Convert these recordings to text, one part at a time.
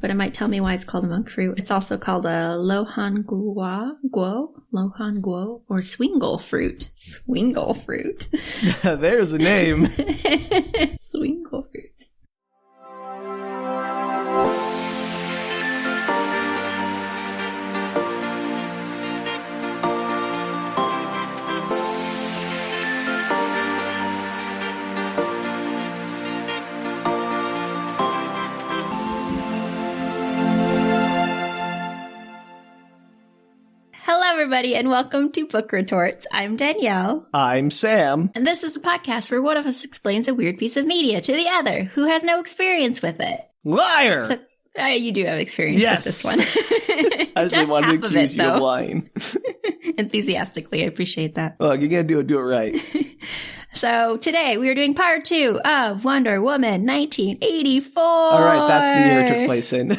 But it might tell me why it's called a monk fruit. It's also called a lohan guo, or swingle fruit. Swingle fruit. There's a name. Swingle fruit. Hello, everybody, and welcome to Book Retorts. I'm Danielle. I'm Sam. And this is the podcast where one of us explains a weird piece of media to the other who has no experience with it. Liar! So, you do have experience with this one. I just wanted to accuse you of lying. Enthusiastically, I appreciate that. Look, you're going to do it right. So today we are doing part 2 of Wonder Woman 1984. All right, that's the year it took place in.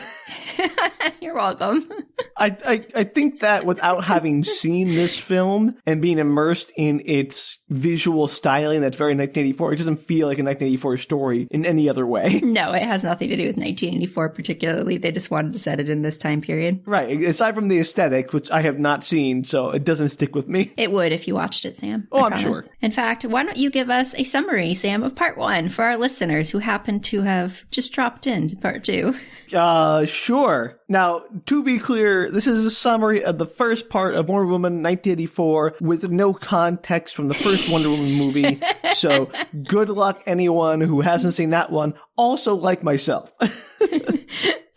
You're welcome. I think that without having seen this film and being immersed in its visual styling that's very 1984, it doesn't feel like a 1984 story in any other way. No, it has nothing to do with 1984 particularly. They just wanted to set it in this time period. Right. Aside from the aesthetic, which I have not seen, so it doesn't stick with me. It would if you watched it, Sam. Oh, I'm sure. In fact, why don't you give us a summary, Sam, of part 1 for our listeners who happen to have just dropped into part 2? Sure. Now, to be clear, this is a summary of the first part of Wonder Woman 1984 with no context from the first Wonder Woman movie. So good luck anyone who hasn't seen that one. Also like myself.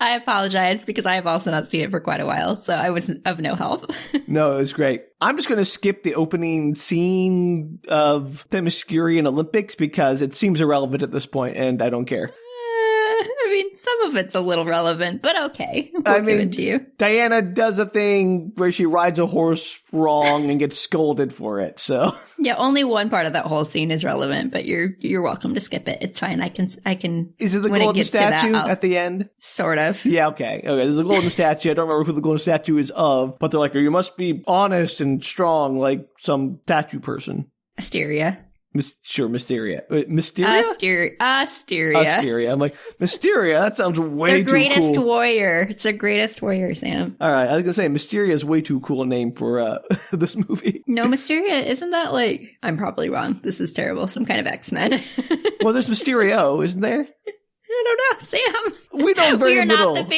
I apologize because I have also not seen it for quite a while, so I was of no help. No, it was great. I'm just going to skip the opening scene of the Mysterian Olympics because it seems irrelevant at this point and I don't care. I mean, some of it's a little relevant, but okay. We'll give it to you. Diana does a thing where she rides a horse wrong and gets scolded for it, so. Yeah, only one part of that whole scene is relevant, but you're welcome to skip it. It's fine. I can. Is it the golden statue at the end? Sort of. Yeah, okay. There's a golden statue. I don't remember who the golden statue is of, but they're like, you must be honest and strong like some statue person. Asteria. Sure, Mysteria. Mysteria? Asteria. I'm like, Mysteria? That sounds way too cool. Their greatest warrior. It's their greatest warrior, Sam. All right, I was going to say, Mysteria is way too cool a name for this movie. No, Mysteria, isn't that like... I'm probably wrong. This is terrible. Some kind of X-Men. Well, there's Mysterio, isn't there? I don't know, Sam. We know very little about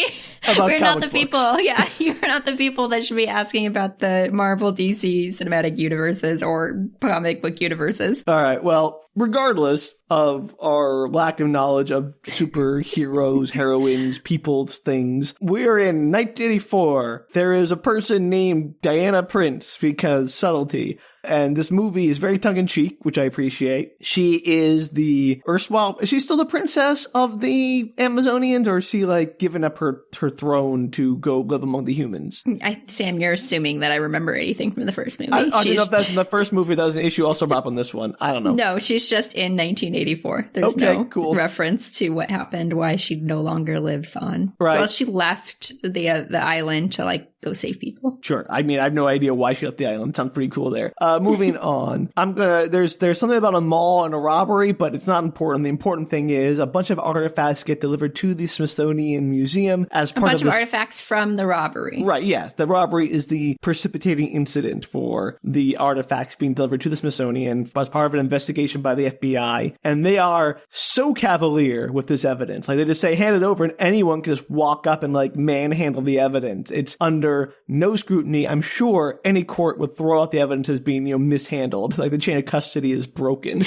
We're not the books. people. Yeah, you're not the people that should be asking about the Marvel DC cinematic universes or comic book universes. All right. Well, regardless of our lack of knowledge of superheroes, heroines, people's things, we're in 1984. There is a person named Diana Prince because subtlety. And this movie is very tongue-in-cheek, which I appreciate. She is the erstwhile... Is she still the princess of the Amazonians, or is she, like, giving up her throne to go live among the humans? Sam, you're assuming that I remember anything from the first movie. I don't know if that's in the first movie. That was an issue also brought up on this one. I don't know. No, she's just in 1984. There's no reference to what happened, why she no longer lives on. Right. Well, she left the island to, like, go save people. Sure. I mean, I have no idea why she left the island. Sounds pretty cool there. Moving on. There's something about a mall and a robbery, but it's not important. The important thing is a bunch of artifacts get delivered to the Smithsonian Museum as part of a bunch of artifacts from the robbery. Right, yes. The robbery is the precipitating incident for the artifacts being delivered to the Smithsonian as part of an investigation by the FBI. And they are so cavalier with this evidence. Like, they just say, hand it over, and anyone can just walk up and, like, manhandle the evidence. It's under no scrutiny. I'm sure any court would throw out the evidence as being, mishandled. Like, the chain of custody is broken.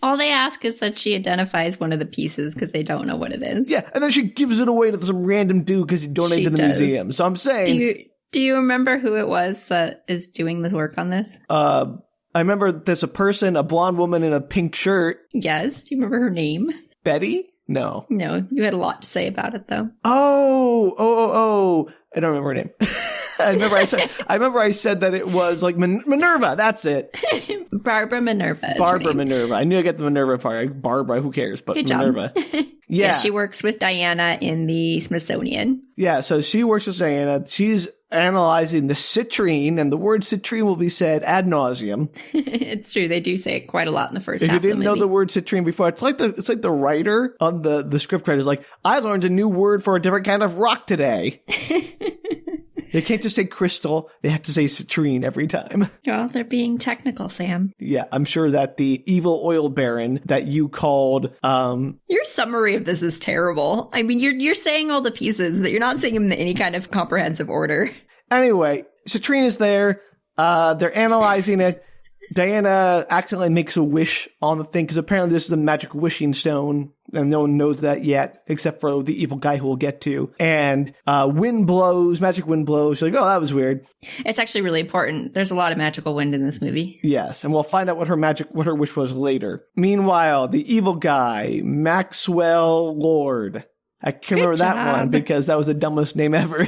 All they ask is that she identifies one of the pieces because they don't know what it is. Yeah, and then she gives it away to some random dude because he donated to the museum. So I'm saying... Do you remember who it was that is doing the work on this? I remember there's a person, a blonde woman in a pink shirt. Yes. Do you remember her name? Betty? No. No, you had a lot to say about it, though. Oh. I don't remember her name. I remember I said that it was like Minerva. That's it. Barbara Minerva. Minerva. I knew I got the Minerva part. Barbara, who cares? But Good Minerva. Job. Yeah, she works with Diana in the Smithsonian. Yeah, so she works with Diana. She's analyzing the citrine, and the word citrine will be said ad nauseum. It's true. They do say it quite a lot in the first half If you of the didn't know movie. the word citrine before, it's like the writer on the script writer's like, I learned a new word for a different kind of rock today. They can't just say crystal. They have to say citrine every time. Well, they're being technical, Sam. Yeah, I'm sure that the evil oil baron that you called... Your summary of this is terrible. I mean, you're saying all the pieces, but you're not saying them in any kind of comprehensive order. Anyway, citrine is there. They're analyzing it. Diana accidentally makes a wish on the thing because apparently this is a magic wishing stone, and no one knows that yet except for the evil guy who we'll get to. And wind blows, magic wind blows. You're like, oh, that was weird. It's actually really important. There's a lot of magical wind in this movie. Yes, and we'll find out what her wish was later. Meanwhile, the evil guy, Maxwell Lord. I can't remember that one because that was the dumbest name ever.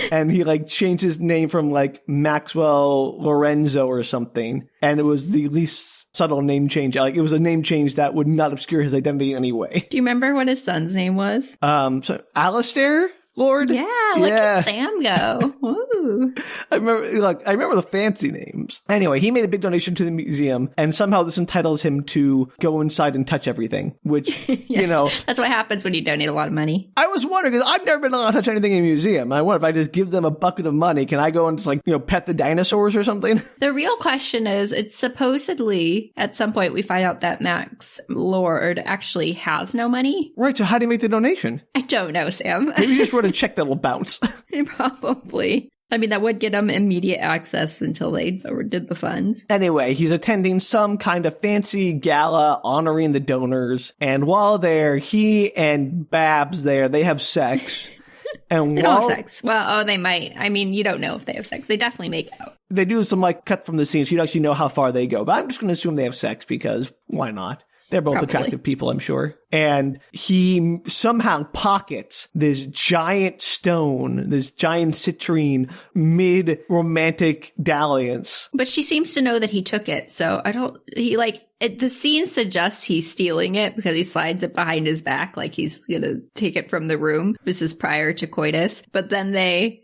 And he changed his name from Maxwell Lorenzo or something. And it was the least subtle name change. It was a name change that would not obscure his identity in any way. Do you remember what his son's name was? So Alistair Lord? Yeah, look at Sam go. Ooh. I remember the fancy names. Anyway, he made a big donation to the museum, and somehow this entitles him to go inside and touch everything, which, Yes, that's what happens when you donate a lot of money. I was wondering, because I've never been allowed to touch anything in a museum. I wonder if I just give them a bucket of money, can I go and just pet the dinosaurs or something? The real question is, it's supposedly, at some point we find out that Max Lord actually has no money. Right, so how do you make the donation? I don't know, Sam. Maybe you just wrote a check that'll bounce. Probably. I mean, that would get them immediate access until they did the funds. Anyway, he's attending some kind of fancy gala honoring the donors. And while there, he and Babs they have sex. And they don't have sex. Well, they might. I mean, you don't know if they have sex. They definitely make out. They do some cut from the scene so you don't actually know how far they go. But I'm just going to assume they have sex because why not? They're both attractive people, I'm sure. And he somehow pockets this giant stone, this giant citrine, mid-romantic dalliance. But she seems to know that he took it, so the scene suggests he's stealing it because he slides it behind his back like he's gonna take it from the room. This is prior to coitus. But then the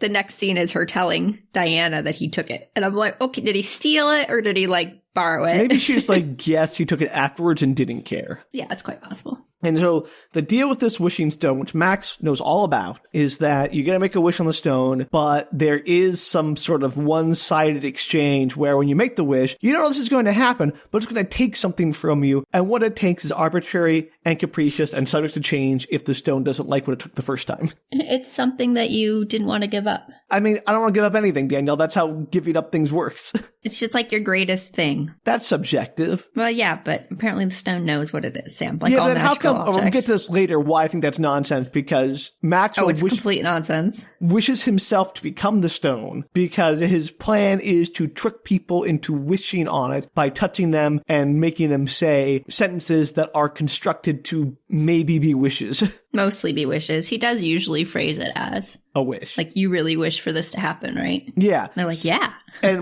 next scene is her telling Diana that he took it. And I'm like, okay, did he steal it or did he borrow it? Maybe she just guessed he took it afterwards and didn't care. Yeah, it's quite possible. And so the deal with this wishing stone, which Max knows all about, is that you're going to make a wish on the stone, but there is some sort of one-sided exchange where when you make the wish, you know this is going to happen, but it's going to take something from you. And what it takes is arbitrary and capricious and subject to change if the stone doesn't like what it took the first time. It's something that you didn't want to give up. I mean, I don't want to give up anything, Danielle. That's how giving up things works. It's just your greatest thing. That's subjective. Well, yeah, but apparently the stone knows what it is, Sam. Yeah, but how come? We'll get to this later. Why I think that's nonsense because Maxwell it's complete nonsense. Wishes himself to become the stone because his plan is to trick people into wishing on it by touching them and making them say sentences that are constructed to maybe be wishes. Mostly be wishes. He does usually phrase it as a wish. You really wish for this to happen, right? Yeah. And they're yeah. And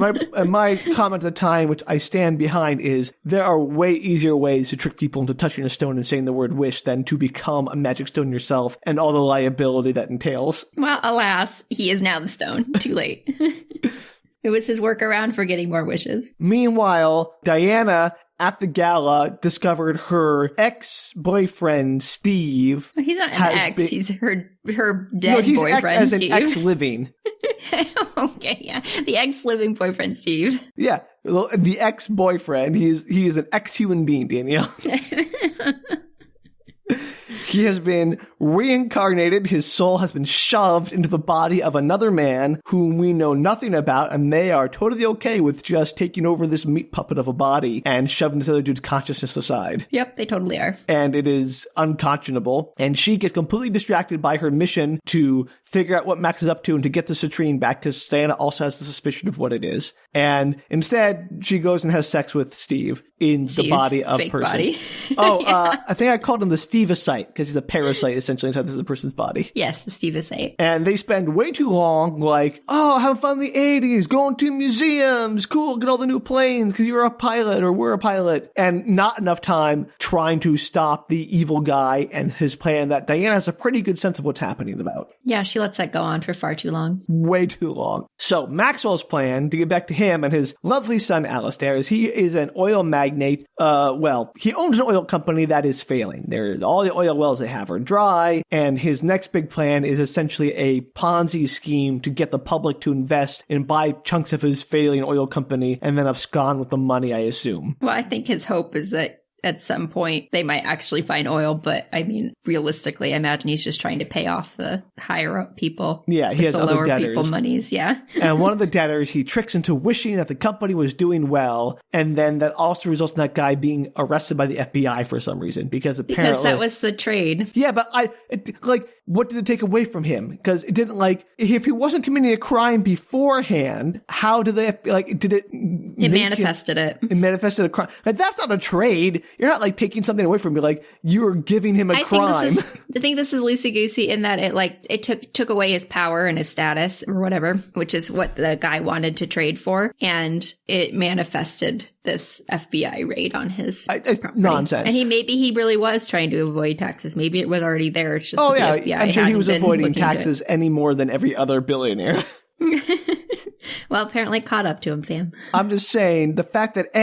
my comment at the time, which I stand behind, is there are way easier ways to trick people into touching a stone and saying the word wish than to become a magic stone yourself and all the liability that entails. Well, alas, he is now the stone. Too late. It was his workaround for getting more wishes. Meanwhile, Diana at the gala discovered her ex-boyfriend, Steve. He's not an ex. He's her dead he's boyfriend, ex as Steve. an ex-living. Okay, yeah. The ex-living boyfriend, Steve. Yeah, the ex-boyfriend. He is an ex-human being, Danielle. He has been reincarnated. His soul has been shoved into the body of another man whom we know nothing about, and they are totally okay with just taking over this meat puppet of a body and shoving this other dude's consciousness aside. Yep, they totally are. And it is unconscionable. And she gets completely distracted by her mission to figure out what Max is up to and to get the citrine back, because Diana also has the suspicion of what it is. And instead, she goes and has sex with Steve in the body of fake person. Body. I think I called him the Stevicite because he's a parasite essentially inside this person's body. Yes, the Stevicite. And they spend way too long having fun in the 80s, going to museums, cool, get all the new planes because you're a pilot or we're a pilot. And not enough time trying to stop the evil guy and his plan that Diana has a pretty good sense of what's happening about. Yeah, she lets that go on for far too long. Way too long. So Maxwell's plan, to get back to him and his lovely son Alistair, is he is an oil magnate. He owns an oil company that is failing. All the oil wells they have are dry, and his next big plan is essentially a Ponzi scheme to get the public to invest and buy chunks of his failing oil company and then abscond with the money, I assume. Well, I think his hope is that at some point they might actually find oil, but I mean, realistically, I imagine he's just trying to pay off the higher up people. Yeah, he has other debtors. People monies, yeah. And one of the debtors he tricks into wishing that the company was doing well, and then that also results in that guy being arrested by the FBI for some reason because that was the trade. Yeah, but what did it take away from him? Because it didn't if he wasn't committing a crime beforehand, how did they did it? It manifested it. It manifested a crime. That's not a trade. You're not taking something away from me. You're giving him a crime. I think this is loosey goosey in that it took away his power and his status or whatever, which is what the guy wanted to trade for, and it manifested this FBI raid on his property. Nonsense. And maybe he really was trying to avoid taxes. Maybe it was already there. It's just the FBI I'm sure he was avoiding taxes any more than every other billionaire. Well, apparently caught up to him, Sam. I'm just saying the fact that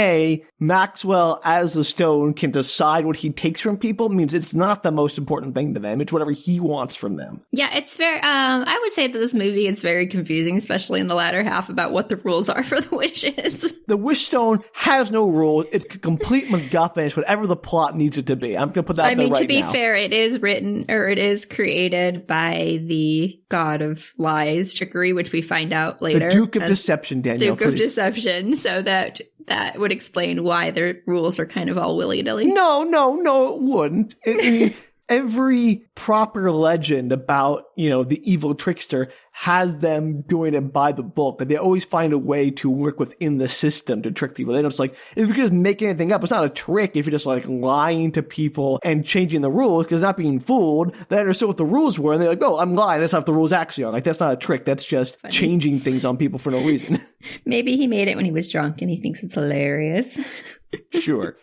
Maxwell as the Stone can decide what he takes from people means it's not the most important thing to them. It's whatever he wants from them. Yeah, it's very, I would say that this movie is very confusing, especially in the latter half about what the rules are for the wishes. The Wish Stone has no rules. It's a complete MacGuffin. It's whatever the plot needs it to be. I'm going to put that out there right now. To be fair, it is created by the god of lies, trickery, which we find out later. The Duke of Deception, Danielle. Duke of Deception. So that would explain why their rules are kind of all willy-nilly. No, it wouldn't. Every proper legend about, the evil trickster has them doing it by the book, but they always find a way to work within the system to trick people. They don't just if you just make anything up, it's not a trick. If you're just lying to people and changing the rules because not being fooled, they understood what the rules were and they're oh, I'm lying. That's not what the rules actually are. That's not a trick. That's just changing things on people for no reason. Maybe he made it when he was drunk and he thinks it's hilarious. Sure.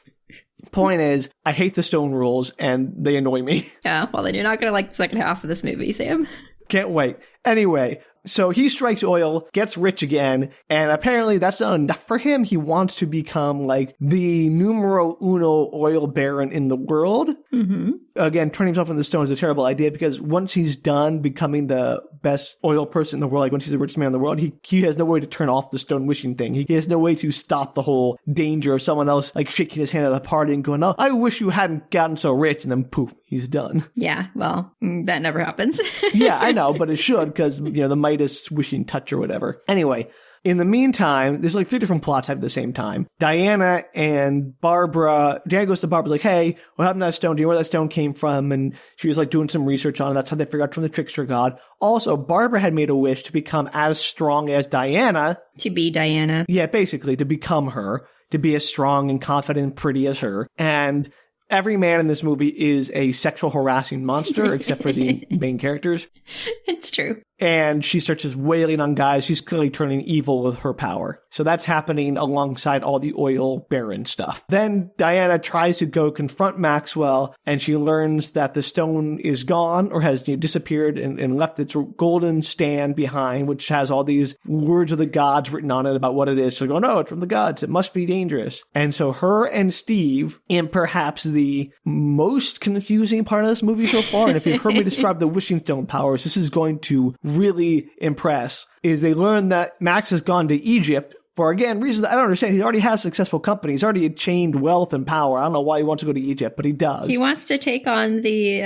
Point is, I hate the Stone rules, and they annoy me. Yeah, well, then you're not going to like the second half of this movie, Sam. Can't wait. Anyway, so he strikes oil, gets rich again, and apparently that's not enough for him. He wants to become the numero uno oil baron in the world. Mm-hmm. Again, turning himself into the Stone is a terrible idea because once he's done becoming the best oil person in the world, once he's the richest man in the world, he has no way to turn off the Stone wishing thing. He has no way to stop the whole danger of someone else shaking his hand at a party and going, oh, I wish you hadn't gotten so rich, and then poof, he's done. Yeah, well, that never happens. Yeah, I know, but it should because, the Midas wishing touch or whatever. Anyway, in the meantime, there's 3 different plots at the same time. Diana goes to Barbara hey, what happened to that stone? Do you know where that stone came from? And she was doing some research on it. That's how they figured out from the trickster god. Also, Barbara had made a wish to become as strong as Diana. To be Diana. Yeah, basically, to become her. To be as strong and confident and pretty as her. And every man in this movie is a sexual harassing monster, except for the main characters. It's true. And she starts just wailing on guys. She's clearly turning evil with her power. So that's happening alongside all the oil baron stuff. Then Diana tries to go confront Maxwell, and she learns that the stone is gone or has disappeared and left its golden stand behind, which has all these words of the gods written on it about what it is. So go, no, it's from the gods. It must be dangerous. And so her and Steve, in perhaps the most confusing part of this movie so far, and if you've heard me describe the wishing stone powers, this is going to really impress, is they learn that Max has gone to Egypt for, again, reasons I don't understand. He already has a successful company. He's already achieved wealth and power. I don't know why he wants to go to Egypt, but he does. He wants to take on the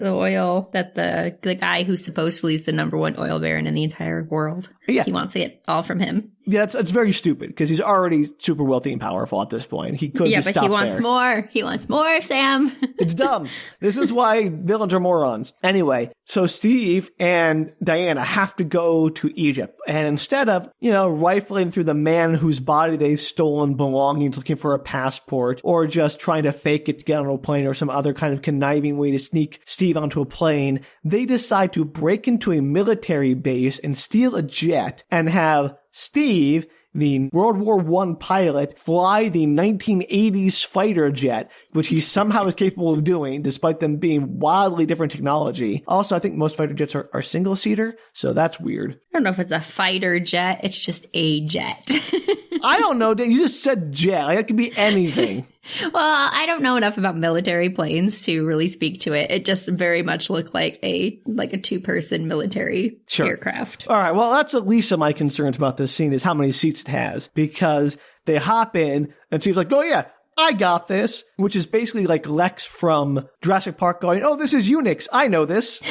oil that the guy who supposedly is the number one oil baron in the entire world. Yeah. He wants to get all from him. Yeah, it's very stupid because he's already super wealthy and powerful at this point. He could just stop he wants there. more. He wants more, Sam. It's dumb. This is why villains are morons. Anyway, so Steve and Diana have to go to Egypt. And instead of, rifling through the man whose body they've stolen belongings, looking for a passport, or just trying to fake it to get on a plane or some other kind of conniving way to sneak Steve onto a plane, they decide to break into a military base and steal a jet and have Steve, the World War I pilot, fly the 1980s fighter jet, which he somehow is capable of doing, despite them being wildly different technology. Also, I think most fighter jets are single-seater, so that's weird. I don't know if it's a fighter jet. It's just a jet. I don't know. You just said jet. Like, that could be anything. Well, I don't know enough about military planes to really speak to it. It just very much looked like a two-person military aircraft. All right. Well, that's at least of my concerns about this scene is how many seats it has, because they hop in and Steve's like, oh yeah, I got this, which is basically like Lex from Jurassic Park going, oh, this is Unix. I know this.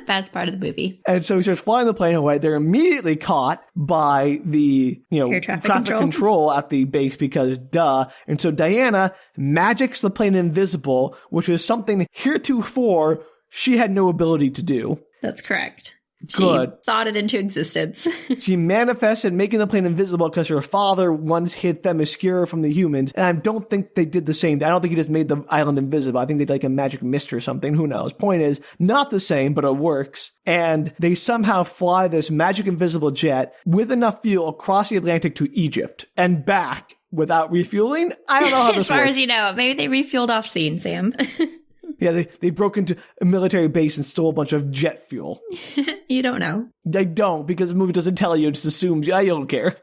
Best part of the movie. And so he starts flying the plane away. They're immediately caught by the, air traffic control at the base because duh. And so Diana magics the plane invisible, which is something heretofore she had no ability to do. That's correct. Good. She thought it into existence. She manifested making the plane invisible because her father once hid Themyscira from the humans. And I don't think they did the same. I don't think he just made the island invisible. I think they did like a magic mist or something. Who knows? Point is, not the same, but it works. And they somehow fly this magic invisible jet with enough fuel across the Atlantic to Egypt and back without refueling. I don't know how this works. As far as you know, maybe they refueled off scene, Sam. Yeah, they broke into a military base and stole a bunch of jet fuel. You don't know. They don't, because the movie doesn't tell you. It just assumes, you don't care.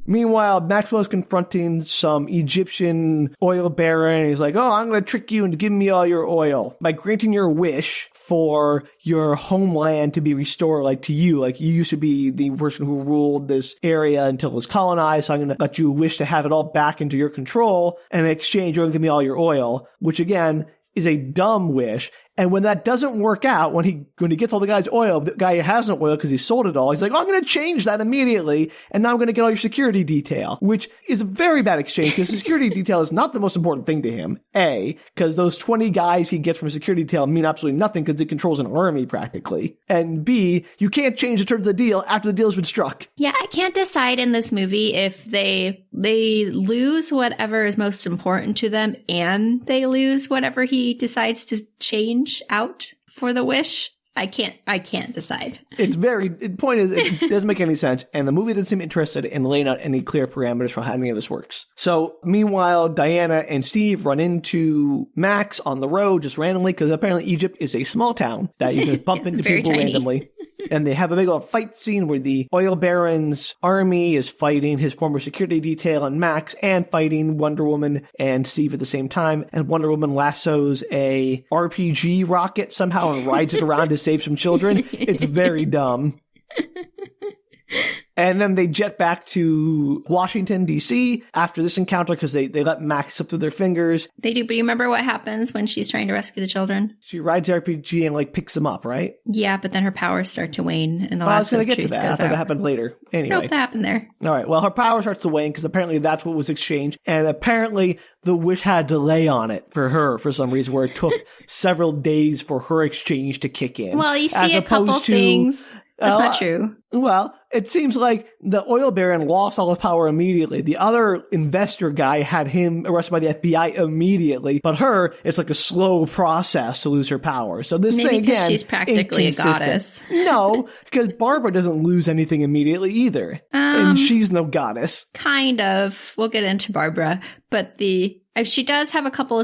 Meanwhile, Maxwell's confronting some Egyptian oil baron. He's like, oh, I'm going to trick you into giving me all your oil by granting your wish for your homeland to be restored, like to you. Like you used to be the person who ruled this area until it was colonized. So I'm going to let you wish to have it all back into your control. And in exchange, you're going to give me all your oil, which again is a dumb wish. And when that doesn't work out, when he gets all the guy's oil, the guy who has no oil because he sold it all, he's like, oh, I'm going to change that immediately, and now I'm going to get all your security detail, which is a very bad exchange because security detail is not the most important thing to him. A, because those 20 guys he gets from security detail mean absolutely nothing because it controls an army practically. And B, you can't change the terms of the deal after the deal has been struck. Yeah, I can't decide in this movie if they lose whatever is most important to them and they lose whatever he decides to change out for the wish. I can't decide. The point is, it doesn't make any sense, and the movie doesn't seem interested in laying out any clear parameters for how any of this works. So, meanwhile, Diana and Steve run into Max on the road just randomly, because apparently Egypt is a small town that you can bump into people tiny. randomly. And they have a big old fight scene where the oil baron's army is fighting his former security detail and Max, and fighting Wonder Woman and Steve at the same time. And Wonder Woman lassos a RPG rocket somehow and rides it around to save some children. It's very dumb. And then they jet back to Washington, D.C. after this encounter because they let Max slip through their fingers. They do, but you remember what happens when she's trying to rescue the children? She rides the RPG and picks them up, right? Yeah, but then her powers start to wane. And I was going to get to that. I thought that happened later. Anyway. Nope, that happened there. All right. Well, her power starts to wane because apparently that's what was exchanged. And apparently the wish had a delay on it for her for some reason, where it took several days for her exchange to kick in. Well, you see a couple things. That's not true. Well, it seems like the oil baron lost all his power immediately. The other investor guy had him arrested by the FBI immediately. But her, it's like a slow process to lose her power. So this Maybe thing, again, she's practically a goddess. No, because Barbara doesn't lose anything immediately either. And she's no goddess. Kind of. We'll get into Barbara. But Diana does have a couple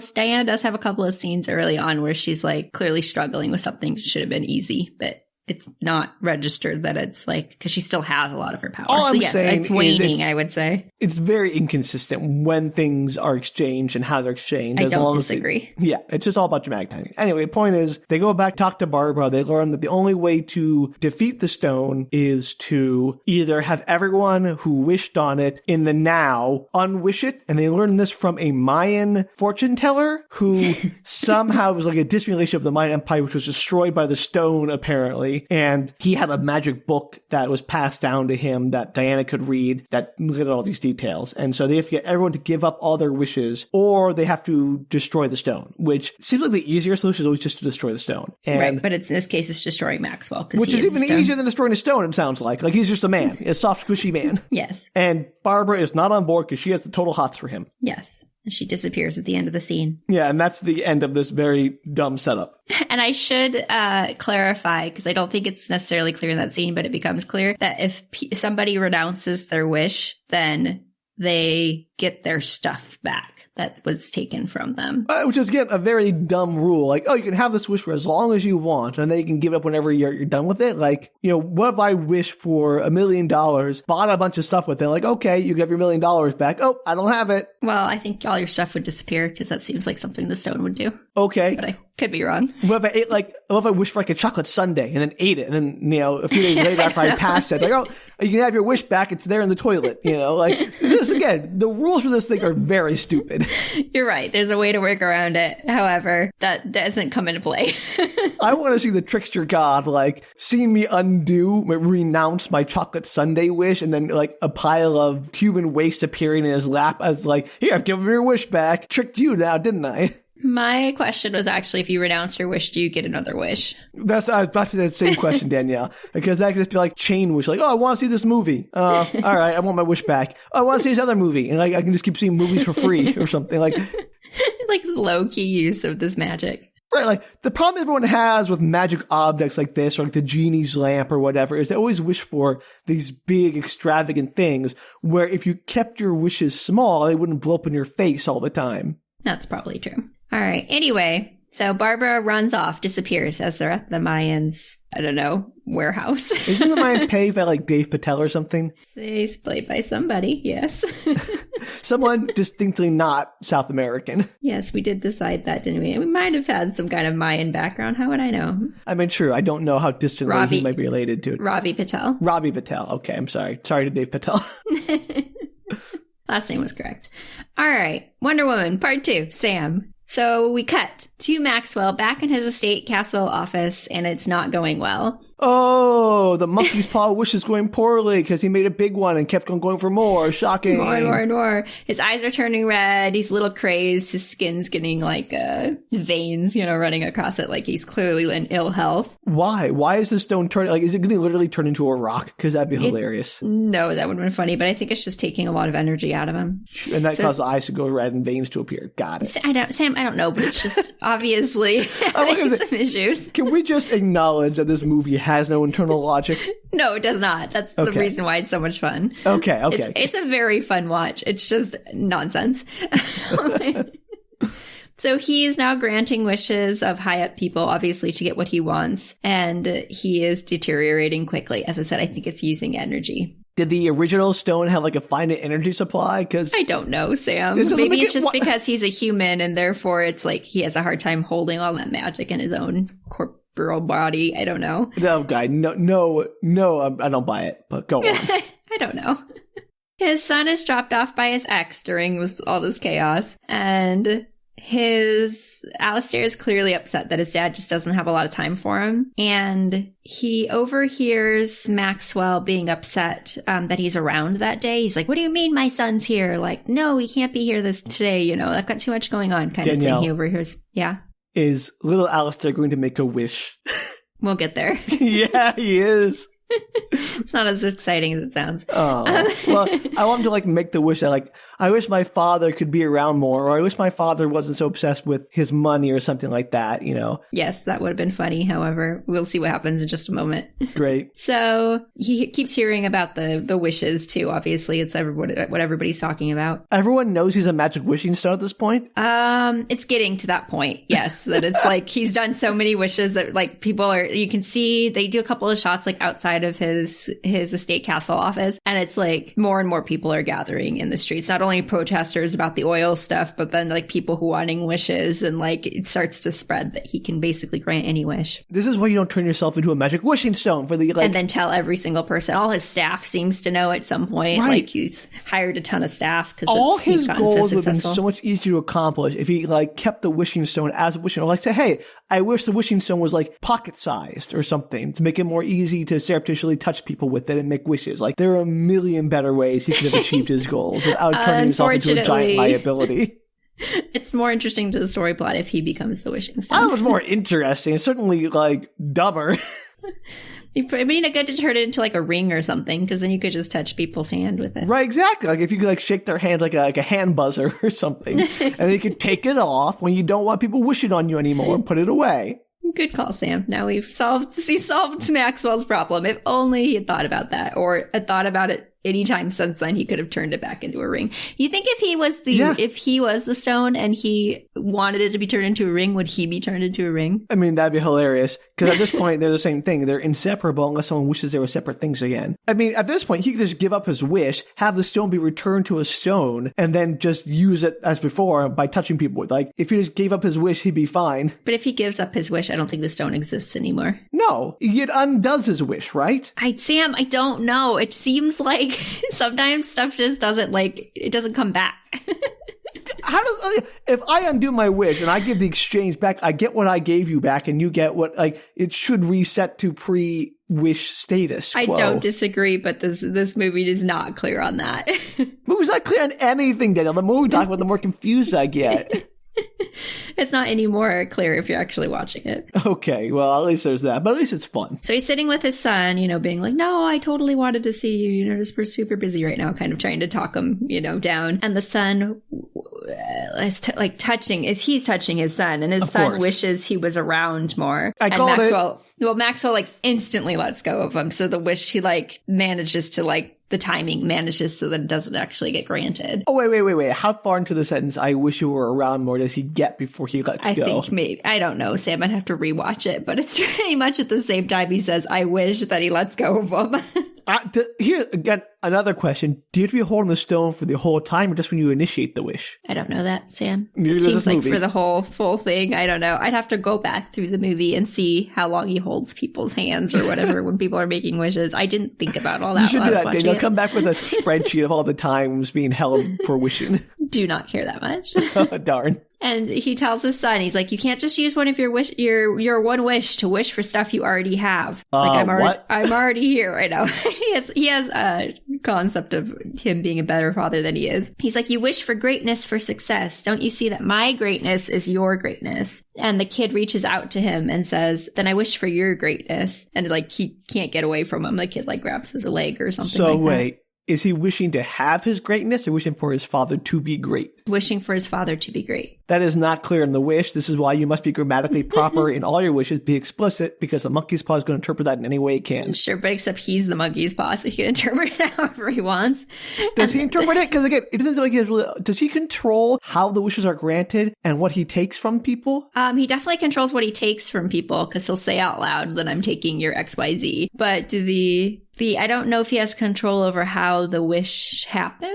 of scenes early on where she's clearly struggling with something that should have been easy, but it's not registered that it's because she still has a lot of her power. All I'm saying it's waning, I would say. It's very inconsistent when things are exchanged and how they're exchanged. I don't disagree. It's just all about dramatic timing. Anyway, the point is, they go back, talk to Barbara. They learn that the only way to defeat the stone is to either have everyone who wished on it in the now unwish it. And they learn this from a Mayan fortune teller who somehow was a dissimulation of the Mayan Empire, which was destroyed by the stone, apparently. family. And he had a magic book that was passed down to him that Diana could read that looked at all these details. And so they have to get everyone to give up all their wishes, or they have to destroy the stone, which seems like the easier solution is always just to destroy the stone. And right, but in this case, it's destroying Maxwell. Which is even easier than destroying a stone, it sounds like. Like, he's just a man, a soft, squishy man. Yes. And Barbara is not on board because she has the total hots for him. Yes. And she disappears at the end of the scene. Yeah, and that's the end of this very dumb setup. And I should clarify, because I don't think it's necessarily clear in that scene, but it becomes clear that if somebody renounces their wish, then they get their stuff back that was taken from them. Which is, again, a very dumb rule. Like, oh, you can have this wish for as long as you want, and then you can give it up whenever you're done with it. Like, you know, what if I wish for $1 million, bought a bunch of stuff with it? Like, okay, you get your $1 million back. Oh, I don't have it. Well, I think all your stuff would disappear, because that seems like something the stone would do. Okay. But I could be wrong. What if I wished for like a chocolate sundae and then ate it, and then, you know, a few days later after I passed it, like, oh, you can have your wish back. It's there in the toilet. You know, like, this, again, the rules for this thing are very stupid. You're right. There's a way to work around it. However, that doesn't come into play. I want to see the trickster god, like, seeing me renounce my chocolate sundae wish, and then, like, a pile of human waste appearing in his lap as, like, here, I've given your wish back. Tricked you now, didn't I? My question was actually, if you renounce your wish, do you get another wish? I was about to say the same question, Danielle, because that could just be like chain wish, like, oh, I want to see this movie. All right, I want my wish back. Oh, I want to see this other movie, and like I can just keep seeing movies for free or something like. Like low-key use of this magic. Right, like, the problem everyone has with magic objects like this, or like the genie's lamp or whatever, is they always wish for these big, extravagant things, where if you kept your wishes small, they wouldn't blow up in your face all the time. That's probably true. All right. Anyway, so Barbara runs off, disappears as they're at the Mayans', I don't know, warehouse. Isn't the Mayan paid by like Dave Patel or something? He's played by somebody, yes. Someone distinctly not South American. Yes, we did decide that, didn't we? We might have had some kind of Mayan background. How would I know? I mean, true. I don't know how distantly he might be related to it. Ravi Patel. Ravi Patel. Okay, I'm sorry. Sorry to Dave Patel. Last name was correct. All right. Wonder Woman, Part 2, Sam. So we cut to Maxwell back in his estate castle office, and it's not going well. Oh, the monkey's paw wish is going poorly because he made a big one and kept on going for more. Shocking. More and more and more. His eyes are turning red. He's a little crazed. His skin's getting like veins, you know, running across it like he's clearly in ill health. Why? Why is the stone turning? Like, is it going to literally turn into a rock? Because that'd be hilarious. No, that would have been funny, but I think it's just taking a lot of energy out of him. And that caused the eyes to go red and veins to appear. Got it. Sam, I don't know, but it's just obviously having some issues. Can we just acknowledge that this movie has no internal logic? No, it does not. That's the reason why it's so much fun. Okay. It's a very fun watch. It's just nonsense. So he is now granting wishes of high up people, obviously, to get what he wants. And he is deteriorating quickly. As I said, I think it's using energy. Did the original stone have like a finite energy supply? Because I don't know, Sam. Maybe it's just because he's a human and therefore it's like he has a hard time holding all that magic in his own corporeal body. I don't know. No, guy. No, I don't buy it, but go on. I don't know. His son is dropped off by his ex during all this chaos, and Alistair is clearly upset that his dad just doesn't have a lot of time for him. And he overhears Maxwell being upset that he's around that day. He's like, what do you mean my son's here? Like, no, he can't be here today. You know, I've got too much going on kind Danielle, of thing. He overhears. Yeah. Is little Alistair going to make a wish? We'll get there. Yeah, he is. It's not as exciting as it sounds. Oh, well, I want him to like make the wish that like, I wish my father could be around more, or I wish my father wasn't so obsessed with his money or something like that, you know? Yes, that would have been funny. However, we'll see what happens in just a moment. Great. So he keeps hearing about the wishes too. Obviously, it's what everybody's talking about. Everyone knows he's a magic wishing stone at this point? It's getting to that point. Yes, that it's like he's done so many wishes that like you can see they do a couple of shots like outside of his estate castle office, and it's like more and more people are gathering in the streets, not only protesters about the oil stuff, but then like people who wanting wishes, and like it starts to spread that he can basically grant any wish. This is why you don't turn yourself into a magic wishing stone for the like, and then tell every single person. All his staff seems to know at some point. Right. Like he's hired a ton of staff because all his goals would have been so much easier to accomplish if he like kept the wishing stone as a wishing stone. Like say, hey, I wish the wishing stone was like pocket-sized or something to make it more easy to surreptitiously touch people with it and make wishes. Like, there are a million better ways he could have achieved his goals without turning himself into a giant liability. It's more interesting to the story plot if he becomes the wishing stone. That was more interesting. It's certainly, like, dumber. I mean, it good to turn it into like a ring or something, because then you could just touch people's hand with it. Right, exactly. Like if you could like shake their hand like a hand buzzer or something, and then you could take it off when you don't want people wishing on you anymore and put it away. Good call, Sam. Now we've solved Maxwell's problem. If only he had thought about that, or had thought about it any time since then, he could have turned it back into a ring. You think if he was the stone and he wanted it to be turned into a ring, would he be turned into a ring? I mean, that'd be hilarious. Because at this point, they're the same thing. They're inseparable unless someone wishes they were separate things again. I mean, at this point, he could just give up his wish, have the stone be returned to a stone, and then just use it as before by touching people with. Like, if he just gave up his wish, he'd be fine. But if he gives up his wish, I don't think the stone exists anymore. No, it undoes his wish, right? Sam, I don't know. It seems like sometimes stuff just doesn't it doesn't come back. If I undo my wish and I give the exchange back, I get what I gave you back and you get what, like, it should reset to pre-wish status quo. I don't disagree, but this movie is not clear on that. Movie's not clear on anything, Daniel. The more we talk about, the more confused I get. It's not any more clear if you're actually watching it. Okay, well, at least there's that. But at least it's fun. So he's sitting with his son, being like, no, I totally wanted to see you. Just we're super busy right now, kind of trying to talk him, down. And the son is he's touching his son, and his son wishes he was around more. Maxwell instantly lets go of him. So the wish he manages to the timing manages so that it doesn't actually get granted. Oh, wait. How far into the sentence, I wish you were around more, does he get before he lets go? I think maybe. I don't know, Sam. I'd have to rewatch it. But it's pretty much at the same time he says, I wish that he lets go of him. Here, again, another question. Do you have to be holding the stone for the whole time or just when you initiate the wish? I don't know that, Sam. It seems like for the full thing, I don't know. I'd have to go back through the movie and see how long he holds people's hands or whatever when people are making wishes. I didn't think about all that. You should do that, Daniel. Come back with a spreadsheet of all the times being held for wishing. Do not care that much. Oh, darn. And he tells his son, he's like, you can't just use one of your one wish to wish for stuff you already have. I'm already here right now. He has a concept of him being a better father than he is. He's like, you wish for greatness, for success. Don't you see that my greatness is your greatness? And the kid reaches out to him and says, then I wish for your greatness. And he can't get away from him. The kid grabs his leg or something. So wait. Is he wishing to have his greatness or wishing for his father to be great? Wishing for his father to be great. That is not clear in the wish. This is why you must be grammatically proper in all your wishes. Be explicit, because the monkey's paw is going to interpret that in any way it can. Sure, but except he's the monkey's paw, so he can interpret it however he wants. Does he interpret it? Because again, it doesn't seem like he has really... Does he control how the wishes are granted and what he takes from people? He definitely controls what he takes from people, because he'll say out loud that I'm taking your XYZ. But I don't know if he has control over how the wish happens.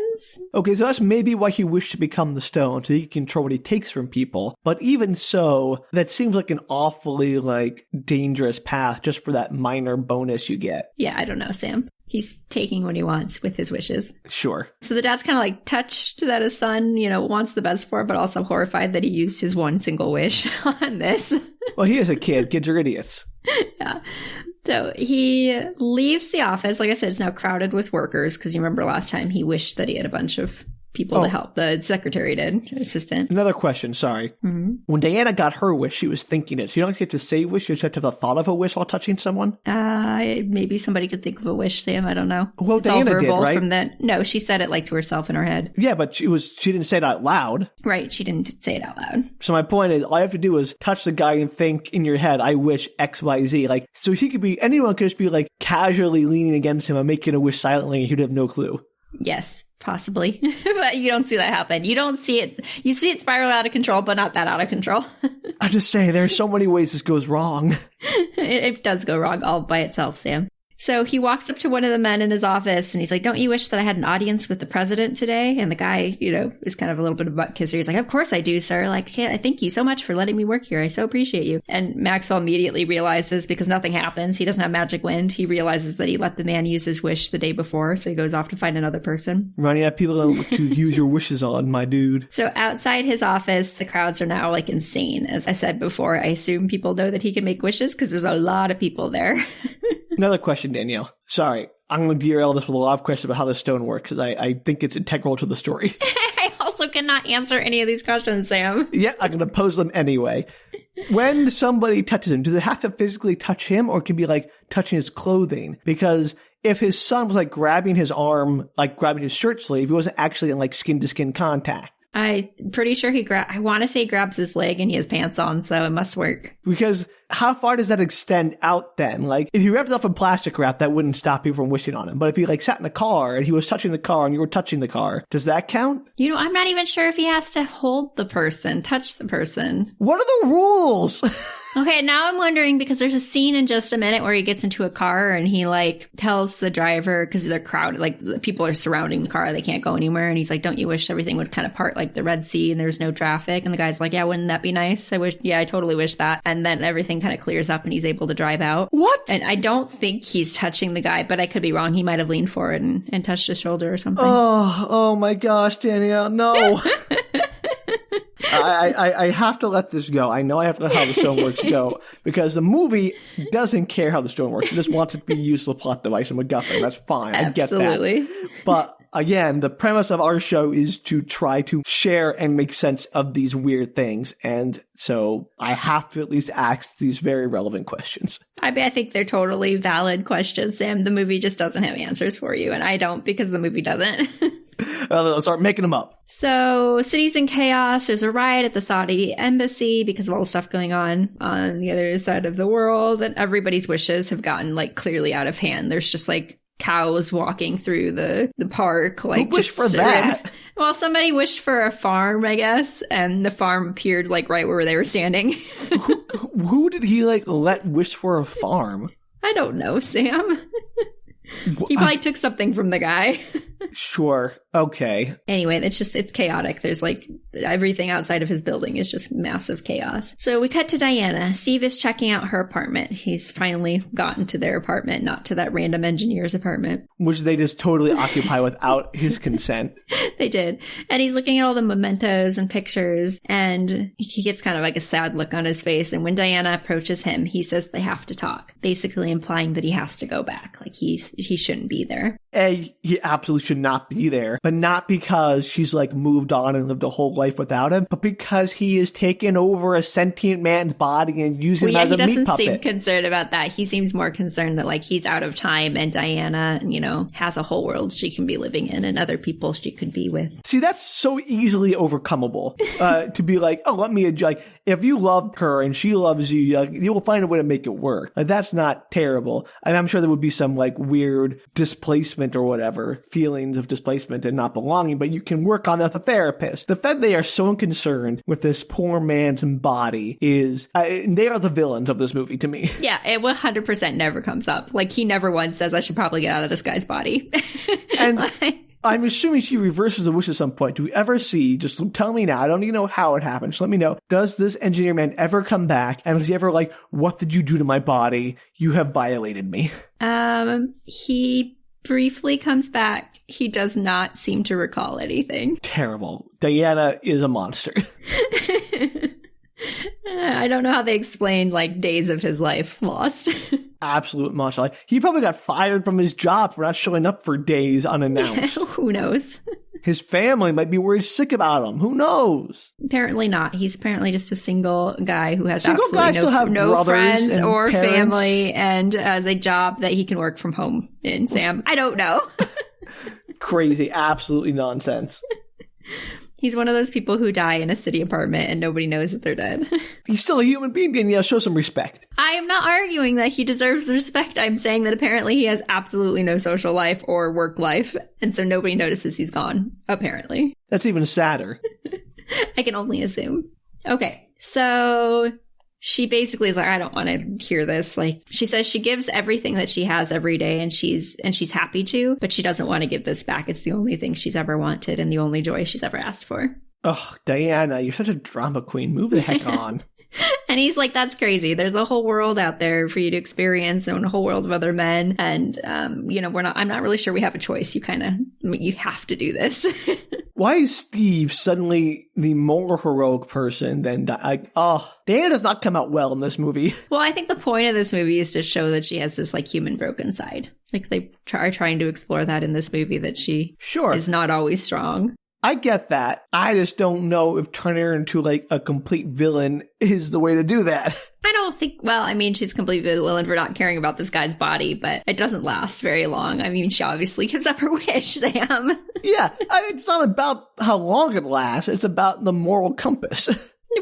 Okay, so that's maybe why he wished to become the stone, so he can control what he takes from people. But even so, that seems like an awfully, dangerous path just for that minor bonus you get. Yeah, I don't know, Sam. He's taking what he wants with his wishes. Sure. So the dad's kind of touched that his son, wants the best for it, but also horrified that he used his one single wish on this. Well, he is a kid. Kids are idiots. Yeah. So he leaves the office. Like I said, it's now crowded with workers because you remember last time he wished that he had a bunch of people to help. The secretary did, assistant. Another question, sorry. Mm-hmm. When Diana got her wish, she was thinking it. So you don't get to say wish, you just have to have a thought of a wish while touching someone? Maybe somebody could think of a wish, Sam. I don't know. Well, it's Diana all verbal did, right? From that. No, she said it to herself in her head. Yeah, but she didn't say it out loud. Right, she didn't say it out loud. So my point is, all you have to do is touch the guy and think in your head, I wish XYZ. So anyone could just be casually leaning against him and making a wish silently and he'd have no clue. Yes. Possibly. But you don't see that happen. You don't see it. You see it spiral out of control, but not that out of control. I'm just saying, there's so many ways this goes wrong. It does go wrong all by itself, Sam. So he walks up to one of the men in his office and he's like, don't you wish that I had an audience with the president today? And the guy, is kind of a little bit of a butt kisser. He's like, of course I do, sir. Like, I thank you so much for letting me work here. I so appreciate you. And Maxwell immediately realizes, because nothing happens, he doesn't have magic wind. He realizes that he let the man use his wish the day before. So he goes off to find another person. Running out people to use your wishes on, my dude. So outside his office, the crowds are now like insane. As I said before, I assume people know that he can make wishes because there's a lot of people there. Another question, Danielle. Sorry, I'm going to derail this with a lot of questions about how the stone works because I think it's integral to the story. I also cannot answer any of these questions, Sam. Yeah, I'm going to pose them anyway. When somebody touches him, do they have to physically touch him or can it be like touching his clothing? Because if his son was like grabbing his arm, like grabbing his shirt sleeve, he wasn't actually in like skin to skin contact. I'm pretty sure I want to say he grabs his leg and he has pants on, so it must work. Because how far does that extend out then? Like, if he wrapped it up in plastic wrap, that wouldn't stop people from wishing on him. But if he like sat in a car and he was touching the car and you were touching the car, does that count? I'm not even sure if he has to hold the person, touch the person. What are the rules? Okay, now I'm wondering because there's a scene in just a minute where he gets into a car and he like tells the driver, because they're crowded, like the people are surrounding the car, they can't go anywhere. And he's like, don't you wish everything would kind of part like the Red Sea and there's no traffic? And the guy's like, yeah, wouldn't that be nice? I totally wish that. And then everything kind of clears up and he's able to drive out. What? And I don't think he's touching the guy, but I could be wrong. He might have leaned forward and touched his shoulder or something. Oh my gosh, Danielle, no. I have to let this go. I know I have to let how the stone works go because the movie doesn't care how the stone works. It just wants it to be a useful plot device and MacGuffin. That's fine. I get that. Absolutely. But again, the premise of our show is to try to share and make sense of these weird things. And so I have to at least ask these very relevant questions. I think they're totally valid questions, Sam. The movie just doesn't have answers for you. And I don't because the movie doesn't. I'll start making them up. So, city's in chaos. There's a riot at the Saudi embassy because of all the stuff going on the other side of the world. And everybody's wishes have gotten, like, clearly out of hand. There's just, like, cows walking through the park. Like, who wished for that? Well, somebody wished for a farm, I guess. And the farm appeared, like, right where they were standing. Who did he, like, let wish for a farm? I don't know, Sam. He probably took something from the guy. Sure. Okay. Anyway, it's chaotic. There's like everything outside of his building is just massive chaos. So we cut to Diana. Steve is checking out her apartment. He's finally gotten to their apartment, not to that random engineer's apartment. Which they just totally occupy without his consent. They did. And he's looking at all the mementos and pictures, and he gets kind of like a sad look on his face. And when Diana approaches him, he says they have to talk, basically implying that he has to go back. Like he shouldn't be there. He absolutely should not be there, but not because she's like moved on and lived a whole life without him, but because he is taken over a sentient man's body and using him as a meat puppet. He doesn't seem concerned about that. He seems more concerned that like he's out of time and Diana, has a whole world she can be living in and other people she could be with. See, that's so easily overcomable. To be like, oh, let me like, if you loved her and she loves you, you will find a way to make it work. Like, that's not terrible. And I'm sure there would be some like weird displacement or whatever, feelings of displacement and not belonging, but you can work on that with a therapist. The fact they are so concerned with this poor man's body is, they are the villains of this movie to me. Yeah, it 100% never comes up. Like, he never once says, I should probably get out of this guy's body. And I'm assuming she reverses the wish at some point. Do we ever see, just tell me now, I don't even know how it happened, just let me know, does this engineer man ever come back? And is he ever like, what did you do to my body? You have violated me. He briefly comes back. He does not seem to recall anything. Terrible. Diana is a monster. I don't know how they explain like days of his life lost. Absolute monster. Like, he probably got fired from his job for not showing up for days unannounced. Who knows? His family might be worried sick about him. Who knows? Apparently not. He's apparently just a single guy who has single absolutely guys still have no friends or parents. family and has a job that he can work from home in, Sam. I don't know. Crazy. Absolutely nonsense. He's one of those people who die in a city apartment and nobody knows that they're dead. He's still a human being, Danielle. Show some respect. I am not arguing that he deserves respect. I'm saying that apparently he has absolutely no social life or work life. And so nobody notices he's gone, apparently. That's even sadder. I can only assume. Okay, so she basically is like, I don't want to hear this. Like, she says she gives everything that she has every day, and she's happy to, but she doesn't want to give this back. It's the only thing she's ever wanted and the only joy she's ever asked for. Ugh, Diana, you're such a drama queen. Move the heck on. And he's like, that's crazy. There's a whole world out there for you to experience, and a whole world of other men. And, I'm not really sure we have a choice. You have to do this. Why is Steve suddenly the more heroic person than, Diana does not come out well in this movie. Well, I think the point of this movie is to show that she has this like human broken side. Like they are trying to explore that in this movie, that she is not always strong. I get that. I just don't know if turning her into like a complete villain is the way to do that. I don't think, she's completely villain for not caring about this guy's body, but it doesn't last very long. I mean, she obviously gives up her wish, Sam. Yeah, it's not about how long it lasts. It's about the moral compass.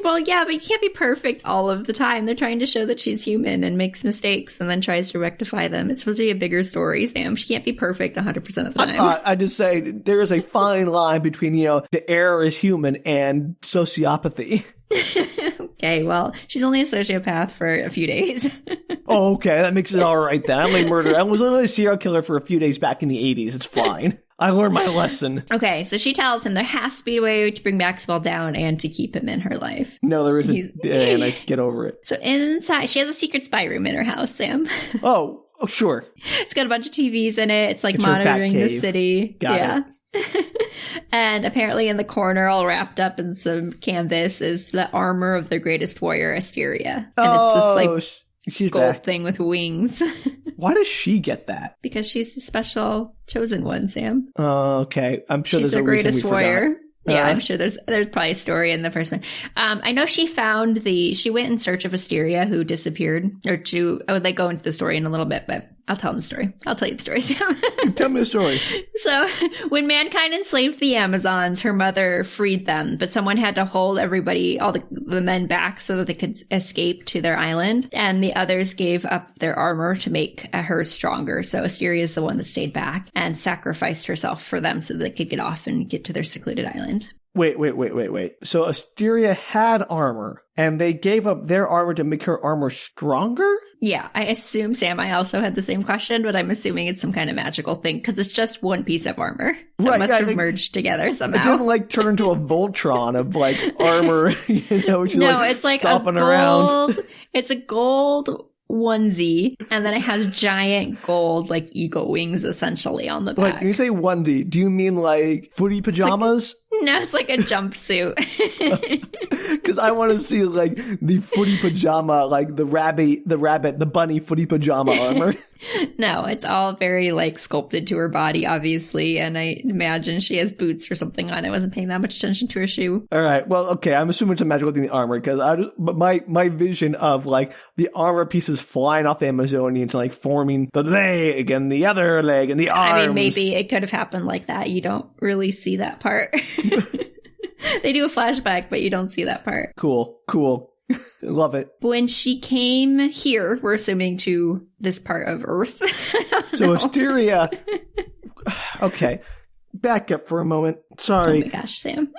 Well, yeah, but you can't be perfect all of the time. They're trying to show that she's human and makes mistakes and then tries to rectify them. It's supposed to be a bigger story, Sam. She can't be perfect 100% of the time. I just say there is a fine line between, the error is human and sociopathy. Okay, well, she's only a sociopath for a few days. Oh, okay, that makes it all right then. I was only a serial killer for a few days back in the 80s. It's fine. I learned my lesson. Okay, so she tells him there has to be a way to bring Maxwell down and to keep him in her life. No, there isn't. And I get over it. So inside, she has a secret spy room in her house, Sam. Oh, sure. It's got a bunch of TVs in it. It's like monitoring the city. Got it. And apparently in the corner, all wrapped up in some canvas, is the armor of their greatest warrior, Asteria. And it's this she's gold back. Thing with wings. Why does she get that? Because she's the special chosen one, Sam. Okay. I'm sure she's there's a reason we greatest warrior. Forgot. Yeah, I'm sure there's probably a story in the first one. I know she went in search of Asteria, who disappeared, I would go into the story in a little bit, but I'll tell the story. I'll tell you the story, Sam. Tell me the story. So when mankind enslaved the Amazons, her mother freed them, but someone had to hold all the men back so that they could escape to their island, and the others gave up their armor to make her stronger. So Asteria is the one that stayed back and sacrificed herself for them so that they could get off and get to their secluded island. Wait. So Asteria had armor, and they gave up their armor to make her armor stronger? Yeah, I assume, Sam, I also had the same question, but I'm assuming it's some kind of magical thing, because it's just one piece of armor. So it must have merged together somehow. It didn't, turn into a Voltron of, armor, she's, it's like stomping a gold, around. It's a gold onesie, and then it has giant gold eagle wings essentially on the back. When you say onesie, do you mean footy pajamas? No, it's like a jumpsuit. Because I want to see the footy pajama, the bunny footy pajama armor. No, it's all very sculpted to her body, obviously, and I imagine she has boots or something on. I wasn't paying that much attention to her shoe. All right, well, okay, I'm assuming it's a magical thing, the armor, but my vision of the armor pieces flying off the Amazonians and forming the leg and the other leg and the arms. I mean, maybe it could have happened like that. You don't really see that part. They do a flashback, but you don't see that part. Cool. Love it. When she came here, we're assuming to this part of Earth. So Asteria. Okay. Back up for a moment. Sorry. Oh my gosh, Sam.